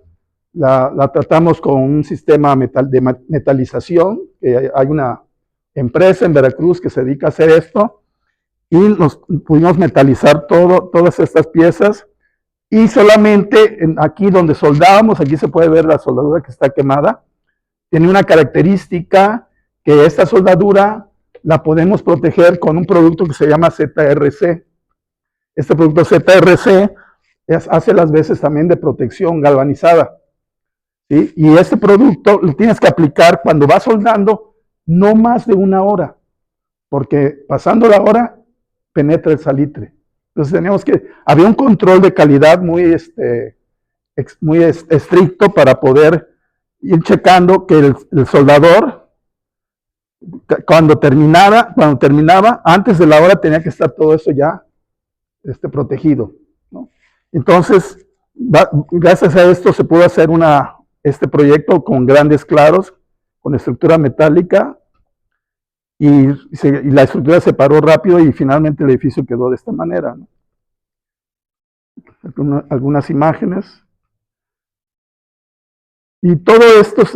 La tratamos con un sistema de metalización, que hay una empresa en Veracruz que se dedica a hacer esto, y pudimos metalizar todas estas piezas, y solamente aquí donde soldábamos, aquí se puede ver la soldadura que está quemada, tiene una característica que esta soldadura la podemos proteger con un producto que se llama ZRC. Este producto ZRC hace las veces también de protección galvanizada. ¿Sí? Y este producto lo tienes que aplicar cuando vas soldando no más de 1 hora, porque pasando la hora penetra el salitre. Entonces había un control de calidad muy estricto para poder ir checando que el soldador, cuando terminaba, antes de la hora tenía que estar todo eso ya protegido, ¿no? Entonces, gracias a esto se pudo hacer este proyecto con grandes claros, con estructura metálica, y la estructura se paró rápido y finalmente el edificio quedó de esta manera, ¿no? Algunas imágenes. Y todo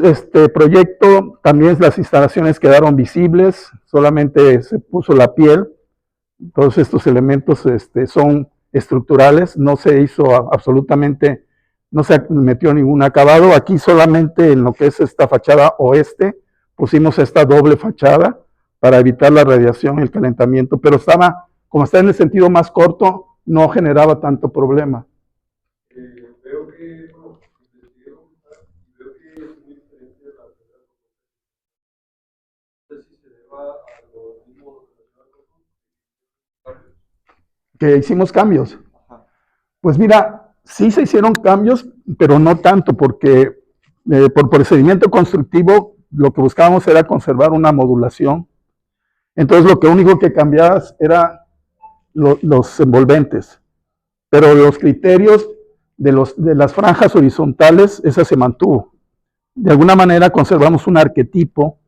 este proyecto, también las instalaciones quedaron visibles, solamente se puso la piel. Todos estos elementos son estructurales, no se hizo absolutamente, no se metió ningún acabado. Aquí solamente en lo que es esta fachada oeste, pusimos esta doble fachada para evitar la radiación y el calentamiento, pero como está en el sentido más corto, no generaba tanto problema. Veo que, bueno, veo que es muy diferente la primera no sé si se deba a lo mismo que hicimos cambios. Ajá. Pues mira, sí se hicieron cambios, pero no tanto, porque por procedimiento constructivo lo que buscábamos era conservar una modulación. Entonces lo único que cambiabas era los envolventes, pero los criterios de las franjas horizontales, esa se mantuvo. De alguna manera conservamos un arquetipo,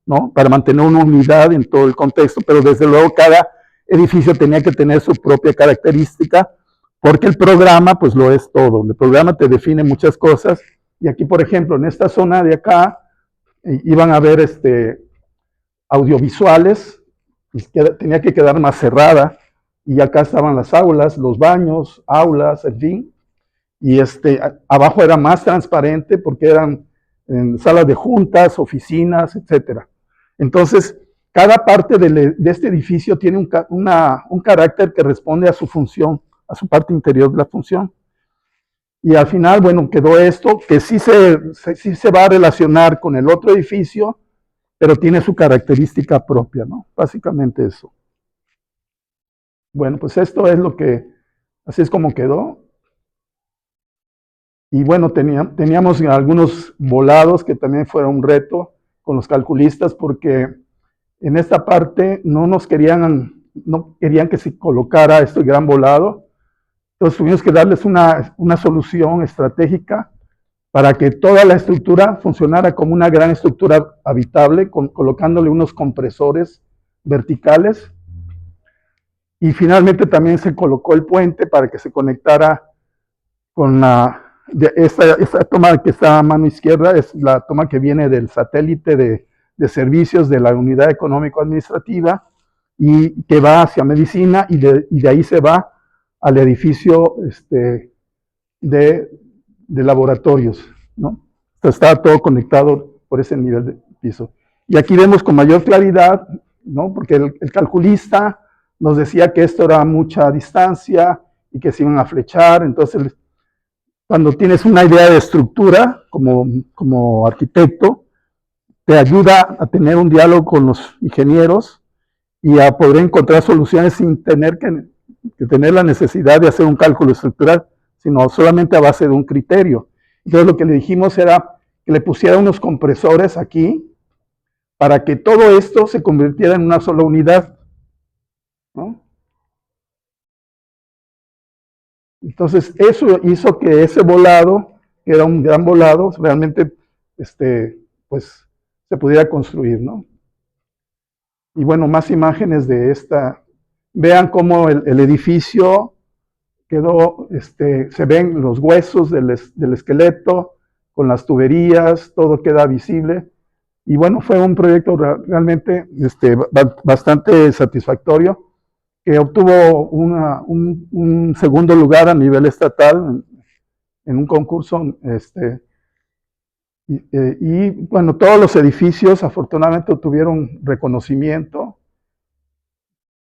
¿no? Para mantener una unidad en todo el contexto, pero desde luego cada edificio tenía que tener su propia característica, porque el programa pues lo es todo. El programa te define muchas cosas, y aquí por ejemplo en esta zona de acá iban a haber audiovisuales, y tenía que quedar más cerrada, y acá estaban las aulas, los baños, aulas, en fin, y abajo era más transparente porque eran salas de juntas, oficinas, etcétera. Entonces, cada parte de este edificio tiene un carácter que responde a su función, a su parte interior de la función. Y al final, bueno, quedó esto, que sí se va a relacionar con el otro edificio, pero tiene su característica propia, ¿no? Básicamente eso. Bueno, pues esto es así es como quedó. Y bueno, teníamos algunos volados que también fueron un reto con los calculistas, porque en esta parte no querían que se colocara este gran volado. Entonces tuvimos que darles una solución estratégica para que toda la estructura funcionara como una gran estructura habitable, colocándole unos compresores verticales. Y finalmente también se colocó el puente para que se conectara con esta toma que está a mano izquierda, es la toma que viene del satélite de servicios de la unidad económico-administrativa y que va hacia medicina y de ahí se va al edificio de laboratorios, ¿no? Está todo conectado por ese nivel de piso. Y aquí vemos con mayor claridad, ¿no? Porque el calculista nos decía que esto era a mucha distancia y que se iban a flechar. Entonces, cuando tienes una idea de estructura como arquitecto, te ayuda a tener un diálogo con los ingenieros y a poder encontrar soluciones sin tener que tener la necesidad de hacer un cálculo estructural, sino solamente a base de un criterio. Entonces lo que le dijimos era que le pusiera unos compresores aquí para que todo esto se convirtiera en una sola unidad, ¿no? Entonces eso hizo que ese volado, que era un gran volado, realmente pues se pudiera construir, ¿no? Y bueno, más imágenes de esta. Vean cómo el edificio quedó, se ven los huesos del esqueleto, con las tuberías, todo queda visible. Y bueno, fue un proyecto realmente bastante satisfactorio, que obtuvo un segundo lugar a nivel estatal en un concurso. Y bueno, todos los edificios afortunadamente tuvieron reconocimiento.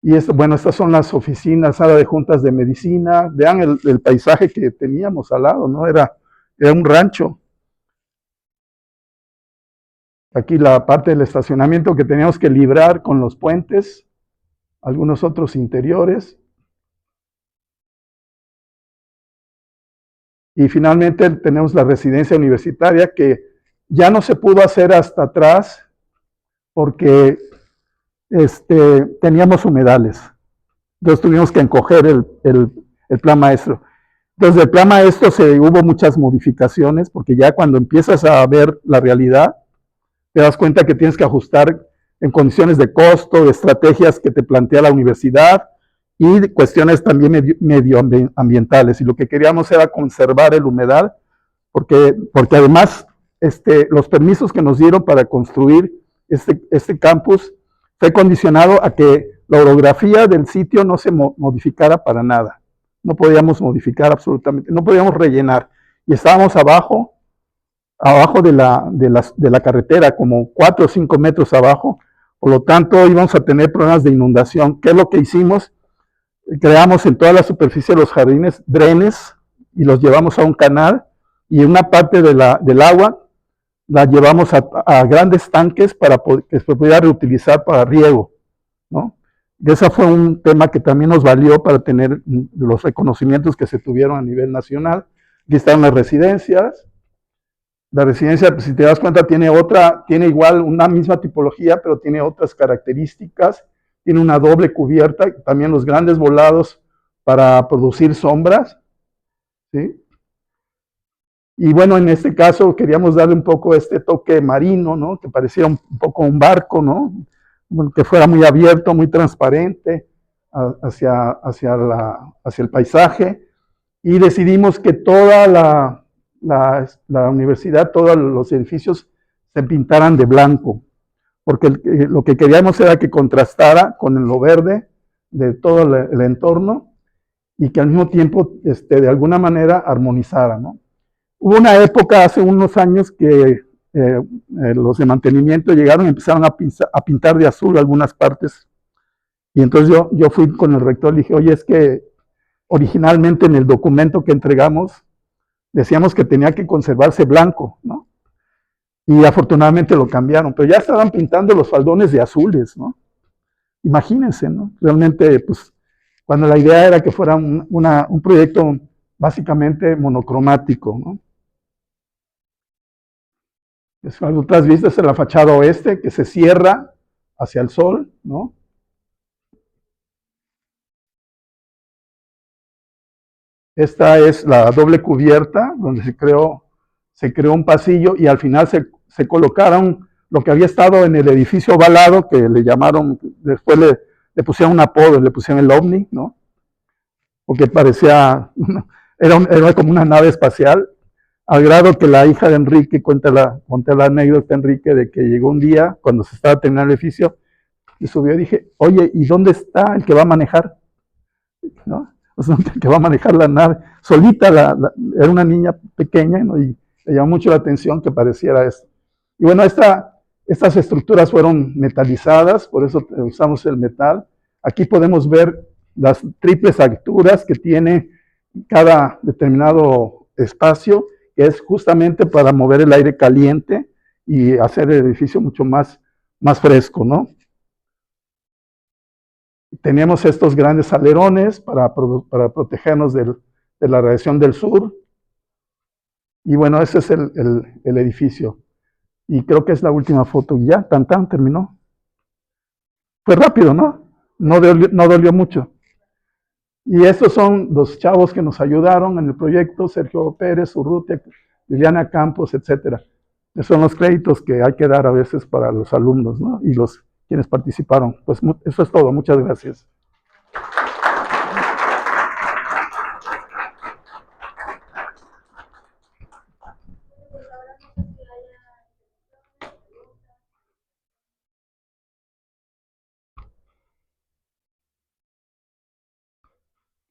Y bueno, estas son las oficinas, sala de juntas de medicina. Vean el paisaje que teníamos al lado, ¿no? Era un rancho. Aquí la parte del estacionamiento que teníamos que librar con los puentes, algunos otros interiores. Y finalmente tenemos la residencia universitaria, que ya no se pudo hacer hasta atrás porque teníamos humedales. Entonces tuvimos que encoger el plan maestro. Entonces del plan maestro hubo muchas modificaciones, porque ya cuando empiezas a ver la realidad, te das cuenta que tienes que ajustar en condiciones de costo, de estrategias que te plantea la universidad y de cuestiones también medioambientales. Y lo que queríamos era conservar el humedal, porque además los permisos que nos dieron para construir este campus fue condicionado a que la orografía del sitio no se modificara para nada. No podíamos modificar absolutamente, no podíamos rellenar. Y estábamos abajo de la carretera, como 4 o 5 metros abajo. Por lo tanto, íbamos a tener problemas de inundación. ¿Qué es lo que hicimos? Creamos en toda la superficie de los jardines drenes y los llevamos a un canal, y una parte del agua la llevamos a grandes tanques para que se pudiera reutilizar para riego, ¿no? Y ese fue un tema que también nos valió para tener los reconocimientos que se tuvieron a nivel nacional. Aquí están las residencias. La residencia, si te das cuenta, tiene igual una misma tipología, pero tiene otras características. Tiene una doble cubierta, también los grandes volados para producir sombras, ¿sí? Y bueno, en este caso queríamos darle un poco este toque marino, ¿no? Que pareciera un poco un barco, ¿no? Que fuera muy abierto, muy transparente hacia el paisaje. Y decidimos que toda la universidad, todos los edificios se pintaran de blanco, porque lo que queríamos era que contrastara con lo verde de todo el entorno y que al mismo tiempo de alguna manera armonizara, ¿no? Hubo una época hace unos años que los de mantenimiento llegaron y empezaron a pintar de azul algunas partes. Y entonces yo fui con el rector y le dije, oye, es que originalmente en el documento que entregamos decíamos que tenía que conservarse blanco, ¿no? Y afortunadamente lo cambiaron, pero ya estaban pintando los faldones de azules, ¿no? Imagínense, ¿no? Realmente, pues, cuando la idea era que fuera un proyecto básicamente monocromático, ¿no? Otras vistas en la fachada oeste que se cierra hacia el sol, ¿no? Esta es la doble cubierta donde se creó un pasillo y al final se colocaron lo que había estado en el edificio ovalado, que le llamaron, después le pusieron un apodo, le pusieron el OVNI, ¿no? Porque parecía, era como una nave espacial, al grado que la hija de Enrique cuenta la anécdota, Enrique, de que llegó un día, cuando se estaba terminando el edificio, y subió y dije, oye, ¿y dónde está el que va a manejar? ¿No? O sea, el que va a manejar la nave. Solita, era una niña pequeña, ¿no? Y le llamó mucho la atención que pareciera esto. Y bueno, estas estructuras fueron metalizadas, por eso usamos el metal. Aquí podemos ver las triples alturas que tiene cada determinado espacio, que es justamente para mover el aire caliente y hacer el edificio mucho más fresco, ¿no? Teníamos estos grandes alerones para protegernos de la radiación del sur. Y bueno, ese es el edificio. Y creo que es la última foto. Ya, terminó. Fue rápido, ¿no? No dolió mucho. Y estos son los chavos que nos ayudaron en el proyecto, Sergio Pérez, Urrutia, Liliana Campos, etcétera. Esos son los créditos que hay que dar a veces para los alumnos, ¿no? Y quienes participaron. Pues eso es todo. Muchas gracias.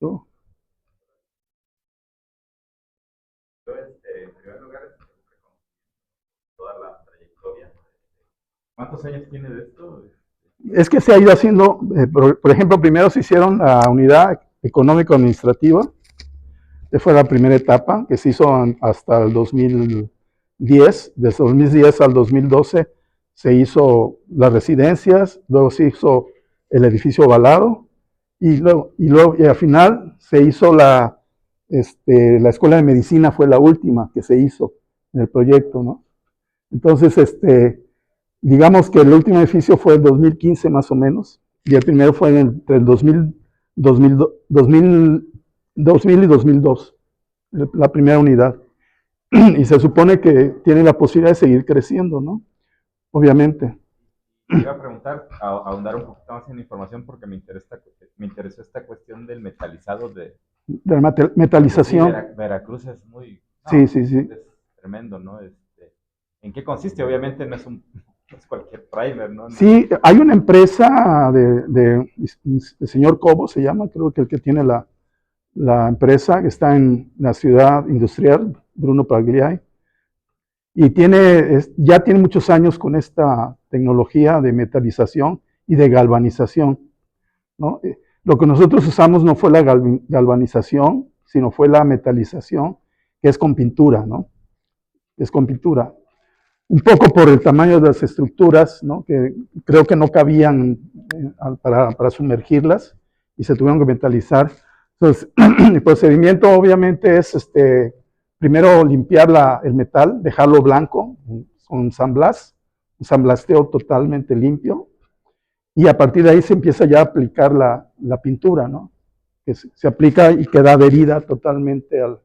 ¿No? En primer lugar, toda la trayectoria. ¿Cuántos años tiene de esto? Es que se ha ido haciendo, por ejemplo, primero se hicieron la unidad económico-administrativa, que fue la primera etapa, que se hizo hasta el 2010, desde 2010 al 2012 se hizo las residencias, luego se hizo el edificio ovalado, y al final se hizo la escuela de medicina, fue la última que se hizo en el proyecto, ¿no? Entonces, digamos que el último edificio fue en 2015 más o menos, y el primero fue entre el 2000 y 2002, la primera unidad. Y se supone que tiene la posibilidad de seguir creciendo, ¿no? Obviamente. Iba a preguntar, ahondar un poquito más en la información porque me interesó esta cuestión del metalizado de la metalización. Sí, Veracruz es muy... No, sí, sí, sí. Es tremendo, ¿no? ¿En qué consiste? Obviamente no es cualquier primer, ¿no? Sí, hay una empresa de señor Cobo, se llama, creo que el que tiene la empresa, que está en la ciudad industrial, Bruno Pagliai, y ya tiene muchos años con esta tecnología de metalización y de galvanización, ¿no? Lo que nosotros usamos no fue la galvanización, sino fue la metalización, que es con pintura, ¿no? Es con pintura. Un poco por el tamaño de las estructuras, ¿no? Que creo que no cabían para sumergirlas y se tuvieron que metalizar. Entonces, el procedimiento obviamente es primero limpiar el metal, dejarlo blanco con sandblast, un sandblasteo totalmente limpio, y a partir de ahí se empieza ya a aplicar la pintura, ¿no? Que se aplica y queda adherida totalmente a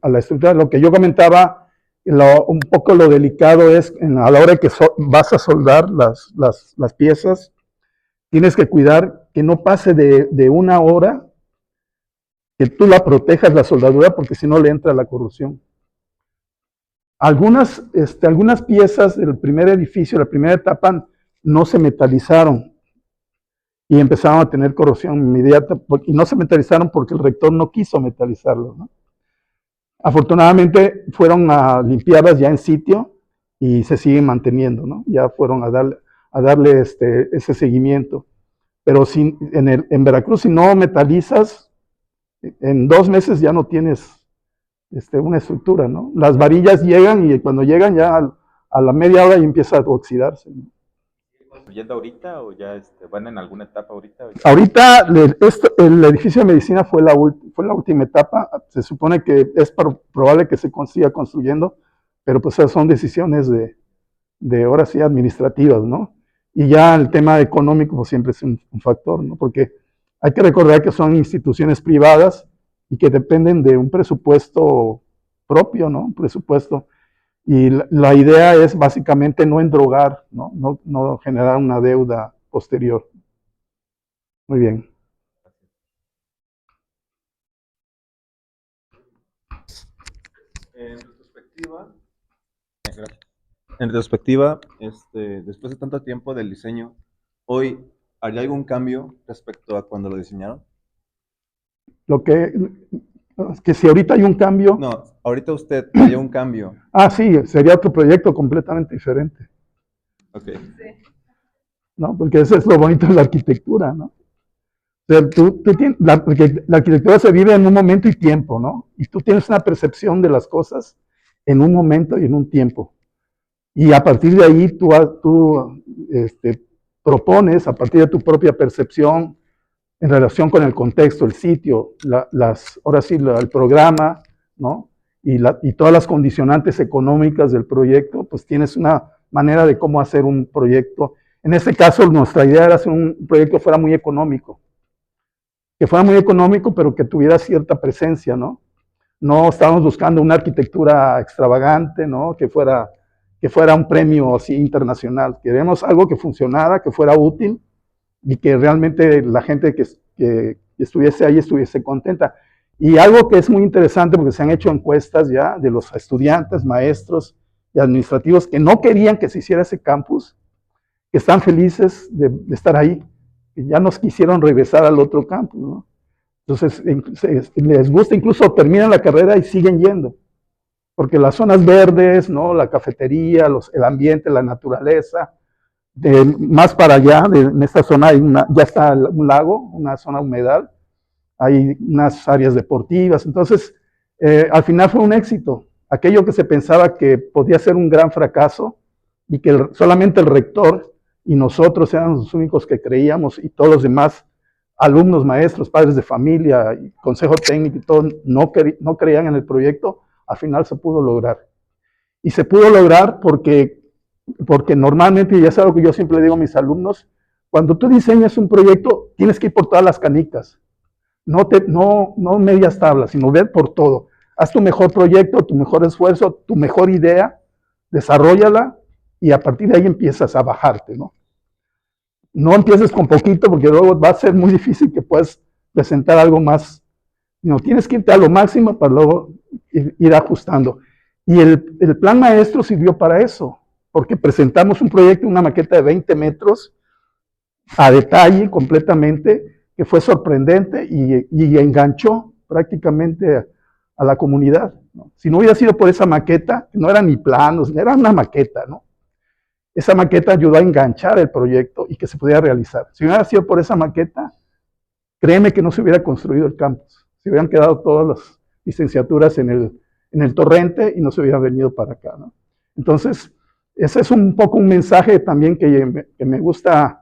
la estructura. Lo que yo comentaba, un poco lo delicado es a la hora que vas a soldar las piezas, tienes que cuidar que no pase de una hora, que tú la protejas la soldadura, porque si no le entra la corrosión. Algunas piezas del primer edificio, la primera etapa, no se metalizaron. y empezaron a tener corrosión inmediata, y no se metalizaron porque el rector no quiso metalizarlos, ¿no? Afortunadamente fueron a limpiarlas ya en sitio y se siguen manteniendo, ¿no? Ya fueron a darle ese seguimiento. Pero en Veracruz, si no metalizas, en 2 meses ya no tienes una estructura, ¿no? Las varillas llegan y cuando llegan ya a la media hora ya empieza a oxidarse, ¿no? ¿Construyendo ahorita o ya van en alguna etapa ahorita? Ahorita el edificio de medicina fue la última etapa. Se supone que es probable que se siga construyendo, pero pues esas son decisiones de ahora sí administrativas, ¿no? Y ya el tema económico pues siempre es un factor, ¿no? Porque hay que recordar que son instituciones privadas y que dependen de un presupuesto propio, ¿no? Un presupuesto. Y la idea es básicamente no endrogar, ¿no? No generar una deuda posterior. Muy bien. En retrospectiva, gracias. En retrospectiva, después de tanto tiempo del diseño, hoy, ¿haría algún cambio respecto a cuando lo diseñaron? Que si ahorita hay un cambio. No, ahorita usted haría un cambio. Sí, sería otro proyecto completamente diferente. Ok. Sí. ¿No? Porque eso es lo bonito de la arquitectura, ¿no? O sea, la arquitectura se vive en un momento y tiempo, ¿no? Y tú tienes una percepción de las cosas en un momento y en un tiempo. Y a partir de ahí tú propones, a partir de tu propia percepción, en relación con el contexto, el sitio, ahora sí, el programa, ¿no? Y todas las condicionantes económicas del proyecto, pues tienes una manera de cómo hacer un proyecto. En este caso, nuestra idea era hacer un proyecto que fuera muy económico. Que fuera muy económico, pero que tuviera cierta presencia, ¿no? No estábamos buscando una arquitectura extravagante, ¿no? Que fuera un premio así internacional. Queremos algo que funcionara, que fuera útil, y que realmente la gente que estuviese ahí estuviese contenta. Y algo que es muy interesante, porque se han hecho encuestas ya de los estudiantes, maestros y administrativos que no querían que se hiciera ese campus, que están felices de estar ahí, que ya nos quisieron regresar al otro campus, ¿no? Entonces, les gusta, incluso terminan la carrera y siguen yendo, porque las zonas verdes, ¿no? La cafetería, el ambiente, la naturaleza. Más para allá, en esta zona ya está un lago, una zona humedal, hay unas áreas deportivas, entonces al final fue un éxito. Aquello que se pensaba que podía ser un gran fracaso y que solamente el rector y nosotros éramos los únicos que creíamos y todos los demás, alumnos, maestros, padres de familia, consejo técnico y todo, no creían en el proyecto, al final se pudo lograr. Y se pudo lograr porque normalmente, y es algo que yo siempre le digo a mis alumnos, cuando tú diseñas un proyecto, tienes que ir por todas las canicas. No medias tablas, sino ver por todo. Haz tu mejor proyecto, tu mejor esfuerzo, tu mejor idea, desarróllala y a partir de ahí empiezas a bajarte, ¿no? No empieces con poquito porque luego va a ser muy difícil que puedas presentar algo más. No, tienes que irte a lo máximo para luego ir ajustando. Y el plan maestro sirvió para eso, porque presentamos un proyecto, una maqueta de 20 metros, a detalle completamente, que fue sorprendente y enganchó prácticamente a la comunidad, ¿no? Si no hubiera sido por esa maqueta, no eran ni planos, era una maqueta, ¿no? Esa maqueta ayudó a enganchar el proyecto y que se pudiera realizar. Si hubiera sido por esa maqueta, créeme que no se hubiera construido el campus. Se hubieran quedado todas las licenciaturas en el torrente y no se hubieran venido para acá, ¿no? Entonces, ese es un poco un mensaje también que me gusta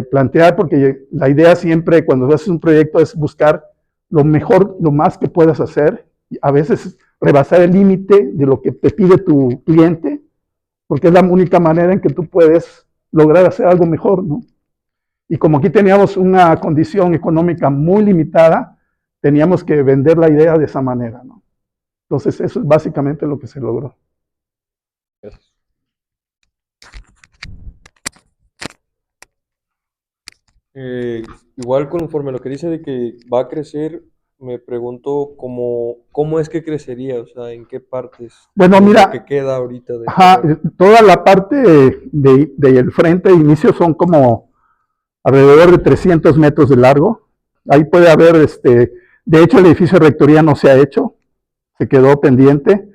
plantear, porque la idea siempre cuando haces un proyecto es buscar lo mejor, lo más que puedas hacer, y a veces rebasar el límite de lo que te pide tu cliente, porque es la única manera en que tú puedes lograr hacer algo mejor, ¿no? Y como aquí teníamos una condición económica muy limitada, teníamos que vender la idea de esa manera, ¿no? Entonces, eso es básicamente lo que se logró. Gracias. Igual conforme lo que dice de que va a crecer, me pregunto cómo es que crecería, o sea, en qué partes. Bueno, mira, lo que queda ahorita de toda la parte del frente de inicio son como alrededor de 300 metros de largo. Ahí puede haber, de hecho el edificio de rectoría no se ha hecho, se quedó pendiente.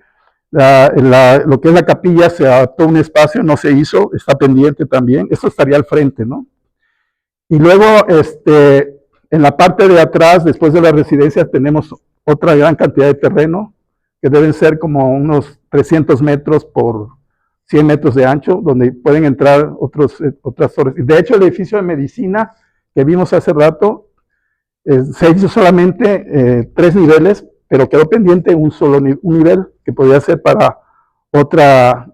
Lo que es la capilla se adaptó un espacio, no se hizo, está pendiente también. Eso estaría al frente, ¿no? Y luego, en la parte de atrás, después de la residencia, tenemos otra gran cantidad de terreno, que deben ser como unos 300 metros por 100 metros de ancho, donde pueden entrar otras torres. De hecho, el edificio de medicina que vimos hace rato, se hizo solamente 3 niveles, pero quedó pendiente un nivel, que podía ser para otra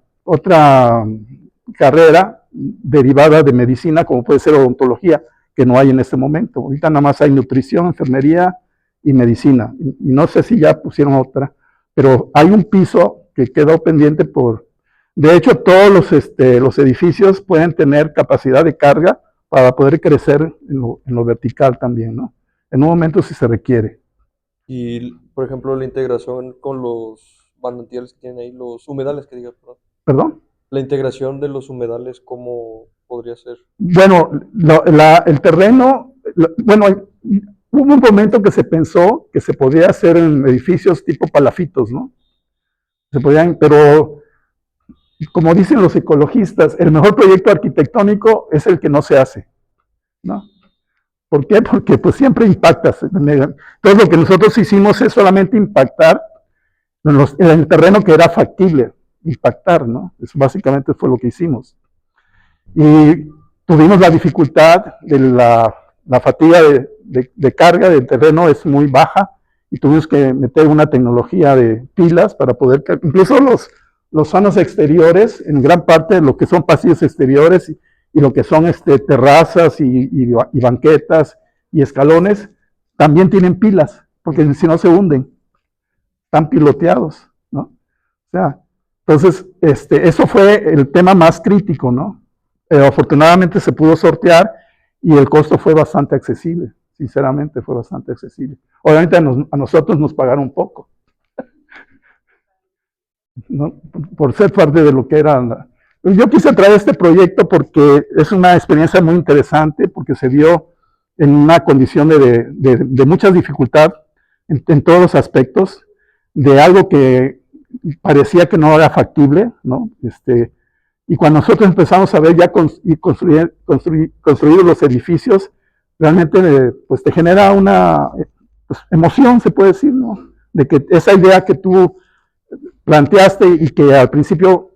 carrera derivada de medicina, como puede ser odontología, que no hay en este momento. Ahorita nada más hay nutrición, enfermería y medicina. Y no sé si ya pusieron otra, pero hay un piso que quedó pendiente por... De hecho, todos los edificios pueden tener capacidad de carga para poder crecer en lo vertical también, ¿no? En un momento si se requiere. Y, por ejemplo, la integración con los manantiales que tienen ahí, los humedales que diga, perdón. ¿Perdón? La integración de los humedales, ¿cómo podría ser? Bueno, el terreno, bueno, hubo un momento que se pensó que se podía hacer en edificios tipo palafitos, ¿no? Se podían, pero como dicen los ecologistas, el mejor proyecto arquitectónico es el que no se hace, ¿no? ¿Por qué? Porque pues siempre impactas. Entonces lo que nosotros hicimos es solamente impactar en el terreno que era factible, impactar, ¿no? Eso básicamente fue lo que hicimos. Y tuvimos la dificultad de la fatiga de carga del terreno es muy baja y tuvimos que meter una tecnología de pilas para poder, incluso los zonas exteriores, en gran parte de lo que son pasillos exteriores y lo que son terrazas y banquetas y escalones, también tienen pilas, porque si no se hunden, están piloteados, ¿no? O sea, entonces, eso fue el tema más crítico, ¿no? Afortunadamente se pudo sortear y el costo fue bastante accesible, sinceramente fue bastante accesible. Obviamente a nosotros nos pagaron un poco, ¿no? Por ser parte de lo que era. Yo quise traer este proyecto porque es una experiencia muy interesante, porque se dio en una condición de mucha dificultad en todos los aspectos, de algo que parecía que no era factible, ¿no? Y cuando nosotros empezamos a ver ya construir los edificios, realmente pues te genera una pues, emoción, se puede decir, ¿no? De que esa idea que tú planteaste y que al principio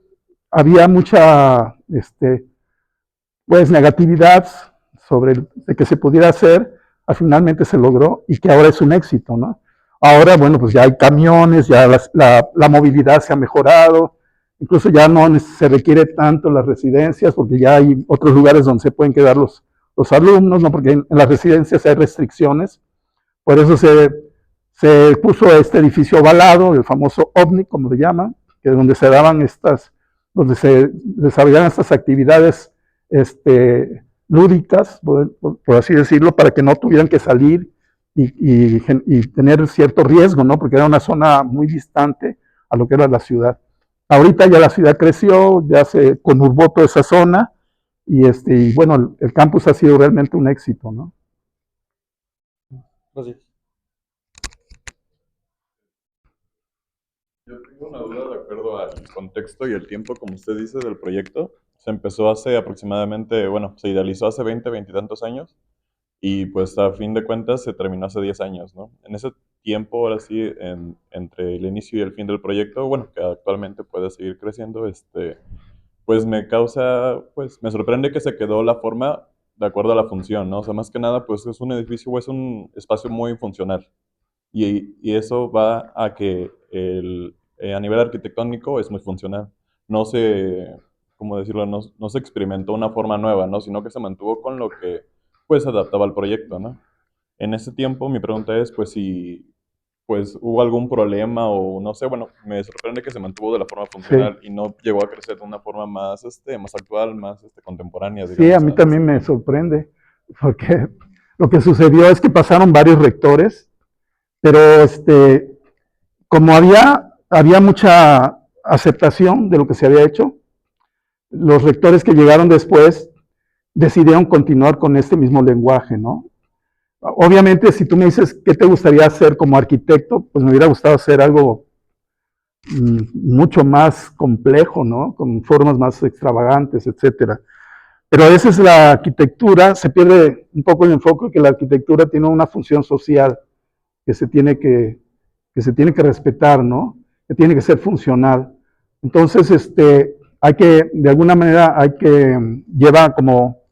había mucha pues negatividad sobre de que se pudiera hacer, finalmente se logró y que ahora es un éxito, ¿no? Ahora, bueno, pues ya hay camiones, ya la movilidad se ha mejorado, incluso ya no se requiere tanto las residencias, porque ya hay otros lugares donde se pueden quedar los alumnos, ¿no? Porque en las residencias hay restricciones, por eso se puso este edificio ovalado, el famoso OVNI, como le llaman, que es donde se daban donde se desarrollaban estas actividades lúdicas, por así decirlo, para que no tuvieran que salir y tener cierto riesgo, ¿no? Porque era una zona muy distante a lo que era la ciudad. Ahorita ya la ciudad creció, ya se conurbó toda esa zona y bueno, el campus ha sido realmente un éxito, ¿no? Gracias. Yo tengo una duda de acuerdo al contexto y el tiempo, como usted dice, del proyecto. Se empezó hace aproximadamente, bueno, se idealizó hace 20 y tantos años y pues a fin de cuentas se terminó hace 10 años, ¿no? En ese tiempo, ahora sí, entre el inicio y el fin del proyecto, bueno, que actualmente puede seguir creciendo, pues me sorprende que se quedó la forma de acuerdo a la función, ¿no? O sea, más que nada, pues es un edificio o es un espacio muy funcional. Y eso va a que a nivel arquitectónico es muy funcional. No se, ¿cómo decirlo? No se experimentó una forma nueva, ¿no? Sino que se mantuvo con lo que, pues, adaptaba al proyecto, ¿no? En ese tiempo, mi pregunta es, pues, si, pues, hubo algún problema o no sé, bueno, me sorprende que se mantuvo de la forma funcional y no llegó a crecer de una forma más, más actual, más, contemporánea, Sí, digamos. a mí también me sorprende, porque lo que sucedió es que pasaron varios rectores, pero como había mucha aceptación de lo que se había hecho, los rectores que llegaron después decidieron continuar con este mismo lenguaje, ¿no? Obviamente, si tú me dices qué te gustaría hacer como arquitecto, pues me hubiera gustado hacer algo mucho más complejo, ¿no? Con formas más extravagantes, etcétera. Pero a veces la arquitectura, se pierde un poco el enfoque que la arquitectura tiene una función social que se tiene que respetar, ¿no? Que tiene que ser funcional. Entonces, hay que, de alguna manera, hay que llevar como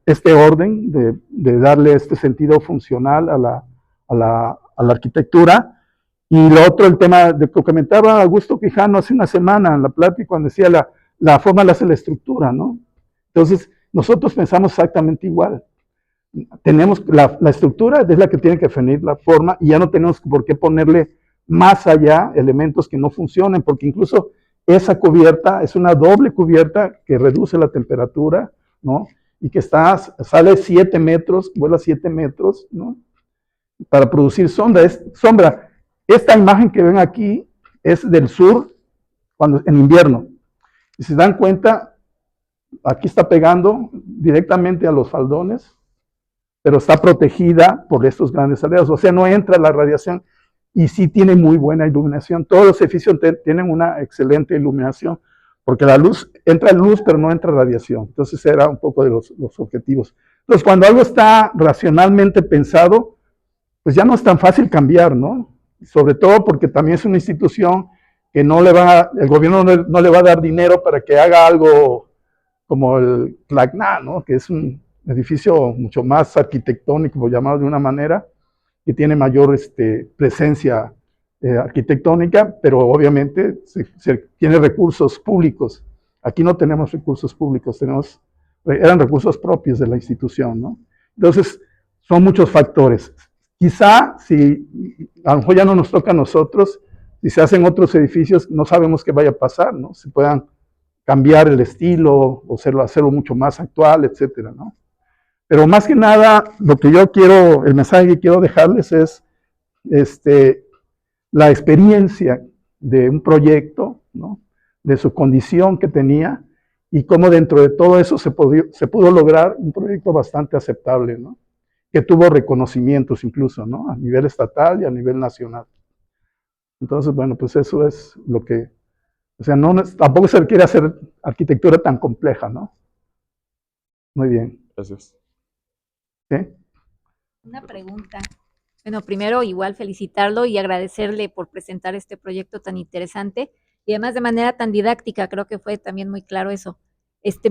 este orden de darle este sentido funcional a la arquitectura. Y lo otro, el tema de que comentaba Augusto Quijano hace una semana en la plática, cuando decía la forma la hace la estructura, ¿no? Entonces, nosotros pensamos exactamente igual. Tenemos la estructura, es la que tiene que definir la forma, y ya no tenemos por qué ponerle más allá elementos que no funcionen, porque incluso esa cubierta es una doble cubierta que reduce la temperatura, ¿no? Y que sale 7 metros, vuela 7 metros, ¿no? Para producir sombra. Esta imagen que ven aquí es del sur, en invierno. Y si se dan cuenta, aquí está pegando directamente a los faldones, pero está protegida por estos grandes aleros. O sea, no entra la radiación y sí tiene muy buena iluminación. Todos los edificios tienen una excelente iluminación, porque entra luz, pero no entra radiación. Entonces era un poco de los objetivos. Entonces, cuando algo está racionalmente pensado, pues ya no es tan fácil cambiar, ¿no? Sobre todo porque también es una institución que el gobierno no le va a dar dinero para que haga algo como el CLACNA, ¿no? Que es un edificio mucho más arquitectónico, por llamarlo de una manera, que tiene mayor presencia arquitectónica, pero obviamente tiene recursos públicos. Aquí no tenemos recursos públicos, eran recursos propios de la institución, ¿no? Entonces, son muchos factores. Quizá, si a lo mejor ya no nos toca a nosotros, si se hacen otros edificios, no sabemos qué vaya a pasar, ¿no? Se puedan cambiar el estilo o hacerlo mucho más actual, etcétera, ¿no? Pero más que nada, el mensaje que quiero dejarles es la experiencia de un proyecto, ¿no? De su condición que tenía y cómo dentro de todo eso se pudo lograr un proyecto bastante aceptable, ¿no? Que tuvo reconocimientos incluso, ¿no? A nivel estatal y a nivel nacional. Entonces, bueno, pues eso es lo que, o sea, tampoco se quiere hacer arquitectura tan compleja, ¿no? Muy bien. Gracias. ¿Sí? Una pregunta. Bueno, primero igual felicitarlo y agradecerle por presentar este proyecto tan interesante y además de manera tan didáctica, creo que fue también muy claro eso.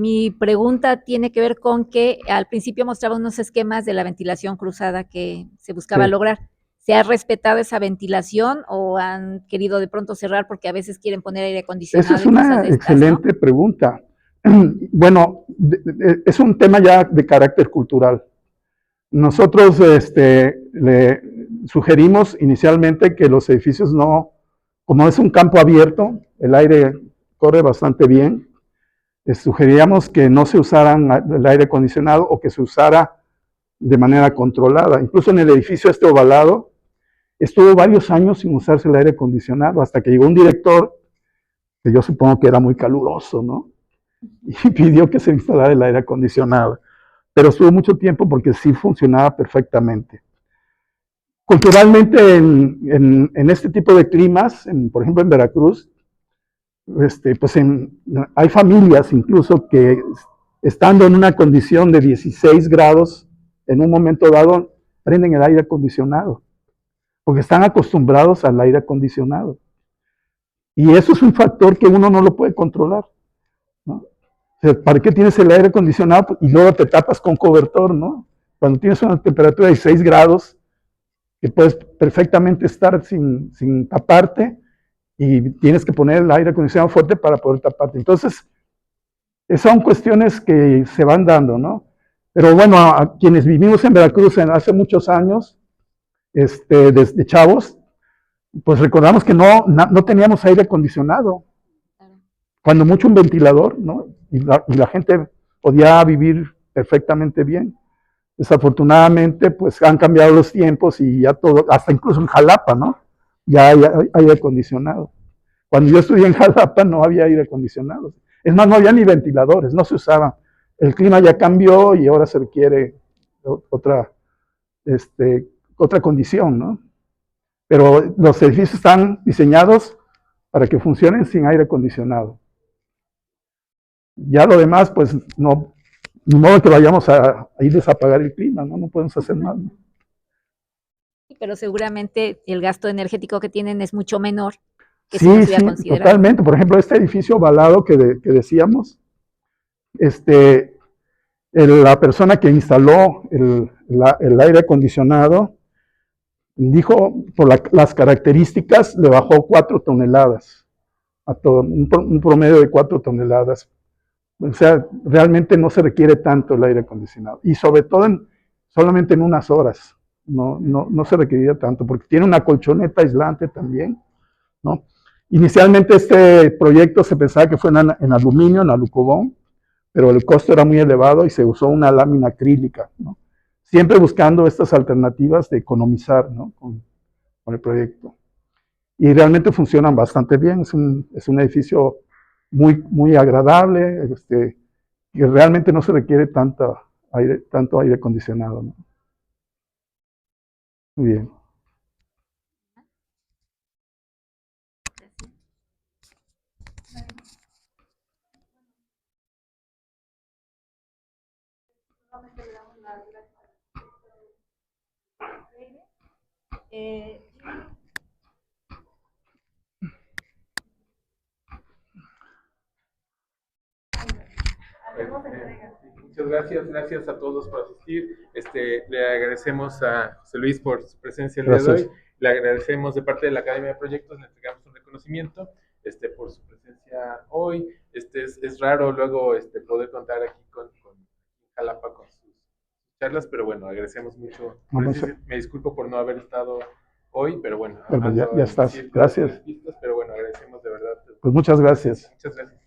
Mi pregunta tiene que ver con que al principio mostraba unos esquemas de la ventilación cruzada que se buscaba Sí. lograr. ¿Se ha respetado esa ventilación o han querido de pronto cerrar porque a veces quieren poner aire acondicionado? Esa es una excelente pregunta. Bueno, es un tema ya de carácter cultural. Nosotros le sugerimos inicialmente que los edificios como es un campo abierto, el aire corre bastante bien, sugeríamos que no se usaran el aire acondicionado o que se usara de manera controlada. Incluso en el edificio ovalado, estuvo varios años sin usarse el aire acondicionado, hasta que llegó un director, que yo supongo que era muy caluroso, ¿no? Y pidió que se instalara el aire acondicionado. Pero estuvo mucho tiempo porque sí funcionaba perfectamente. Culturalmente, en este tipo de climas, por ejemplo en Veracruz, pues hay familias incluso que estando en una condición de 16 grados, en un momento dado, prenden el aire acondicionado, porque están acostumbrados al aire acondicionado. Y eso es un factor que uno no lo puede controlar, ¿no? O sea, ¿para qué tienes el aire acondicionado y luego te tapas con cobertor, ¿no? Cuando tienes una temperatura de 6 grados, que puedes perfectamente estar sin taparte y tienes que poner el aire acondicionado fuerte para poder taparte. Entonces, son cuestiones que se van dando, ¿no? Pero bueno, a quienes vivimos en Veracruz hace muchos años, desde chavos, pues recordamos que no teníamos aire acondicionado. Cuando mucho un ventilador, ¿no? Y la gente podía vivir perfectamente bien. Desafortunadamente, pues han cambiado los tiempos y ya todo, hasta incluso en Jalapa, ¿no? Ya hay aire acondicionado. Cuando yo estudié en Jalapa no había aire acondicionado. Es más, no había ni ventiladores, no se usaban. el clima ya cambió y ahora se requiere otra, otra condición, ¿no? Pero los edificios están diseñados para que funcionen sin aire acondicionado. Ya lo demás, pues no, ni modo que vayamos a irles a apagar el clima, ¿no? No podemos hacer nada. Pero seguramente el gasto energético que tienen es mucho menor que si Sí, no se hubiera sí, considerado. totalmente. Por ejemplo, este edificio ovalado que decíamos, la persona que instaló el aire acondicionado dijo, por las características, le bajó 4 toneladas, un promedio de 4 toneladas. O sea, realmente no se requiere tanto el aire acondicionado. Y sobre todo solamente en unas horas. No se requeriría tanto, porque tiene una colchoneta aislante también, ¿no? Inicialmente este proyecto se pensaba que fue en aluminio, en alucobón, pero el costo era muy elevado y se usó una lámina acrílica, ¿no? Siempre buscando estas alternativas de economizar, ¿no? con el proyecto. Y realmente funcionan bastante bien, es un edificio muy agradable, y realmente no se requiere tanto aire acondicionado, ¿no? Muy bien. Muchas gracias a todos por asistir. Le agradecemos a José Luis por su presencia el día de Gracias. hoy. Le agradecemos de parte de la Academia de Proyectos, le entregamos un reconocimiento por su presencia hoy. Es raro luego poder contar aquí con Jalapa con sus charlas, pero bueno, agradecemos mucho. Me disculpo por no haber estado hoy, pero bueno. Bueno, ya estás. Gracias. Pero bueno, agradecemos de verdad. Pues muchas gracias. Muchas gracias.